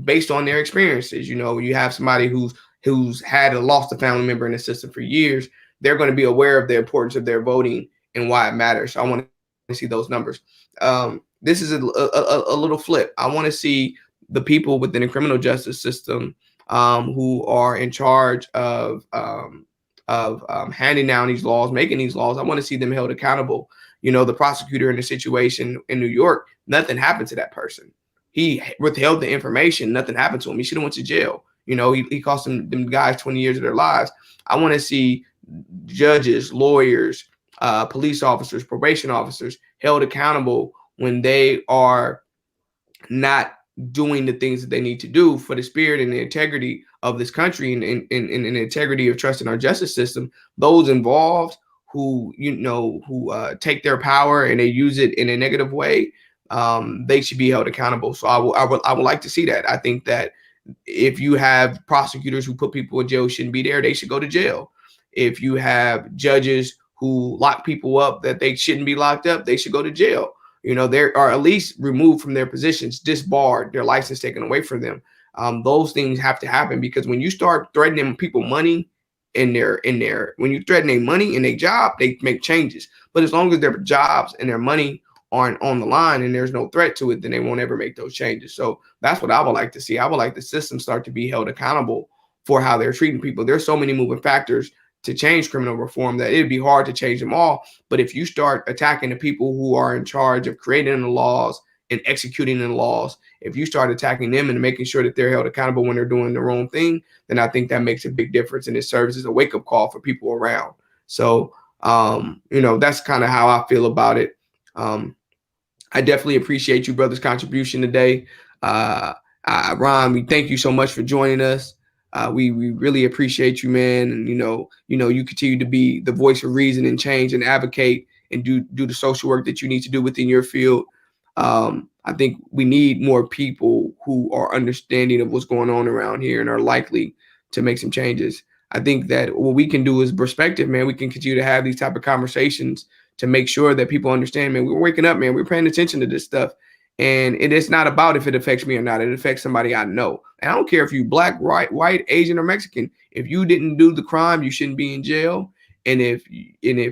Speaker 1: based on their experiences. You have somebody who's had lost a family member in the system for years. They're going to be aware of the importance of their voting and why it matters. So I want to see those numbers. This is a little flip. I want to see the people within the criminal justice system who are in charge of handing down these laws, making these laws. I want to see them held accountable. The prosecutor in the situation in New York, nothing happened to that person. He withheld the information. Nothing happened to him. He should have went to jail. He cost them guys 20 years of their lives. I want to see judges, lawyers, police officers, probation officers held accountable when they are not doing the things that they need to do for the spirit and the integrity of this country and the integrity of trust in our justice system. Those involved who take their power and they use it in a negative way, they should be held accountable. So I would like to see that. I think that if you have prosecutors who put people in jail who shouldn't be there, they should go to jail. If you have judges who lock people up that they shouldn't be locked up, they should go to jail. They are at least removed from their positions, disbarred, their license taken away from them. Those things have to happen, because when you start threatening people money when you threaten their money and their job, they make changes. But as long as their jobs and their money aren't on the line and there's no threat to it, then they won't ever make those changes. So that's what I would like to see. I would like the system start to be held accountable for how they're treating people. There's so many moving factors to change criminal reform that it'd be hard to change them all. But if you start attacking the people who are in charge of creating the laws and executing the laws, if you start attacking them and making sure that they're held accountable when they're doing the wrong thing, then I think that makes a big difference, and it serves as a wake-up call for people around. So, that's kind of how I feel about it. I definitely appreciate you brother's contribution today. Ron, we thank you so much for joining us. We really appreciate you, man. And you continue to be the voice of reason and change and advocate and do the social work that you need to do within your field. I think we need more people who are understanding of what's going on around here and are likely to make some changes. I think that what we can do is Braspective, man. We can continue to have these type of conversations to make sure that people understand, man, we're waking up, man. We're paying attention to this stuff. And it is not about if it affects me or not. It affects somebody I know. And I don't care if you're black, white, Asian, or Mexican. If you didn't do the crime, you shouldn't be in jail. And if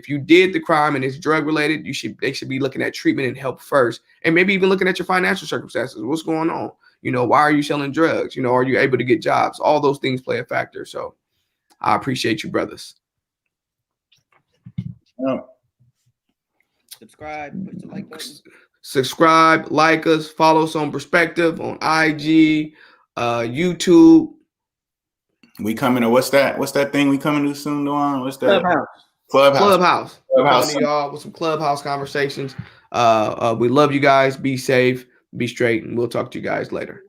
Speaker 1: you did the crime and it's drug related, they should be looking at treatment and help first. And maybe even looking at your financial circumstances. What's going on? Why are you selling drugs? Are you able to get jobs? All those things play a factor. So I appreciate you, brothers.
Speaker 5: Subscribe, push the like button.
Speaker 1: Subscribe, like us, follow us on Braspective on IG, YouTube.
Speaker 3: We coming to what's that thing we coming to soon, Duan? What's that?
Speaker 1: Clubhouse. We're coming to y'all with some Clubhouse conversations. We love you guys. Be safe, be straight, and we'll talk to you guys later.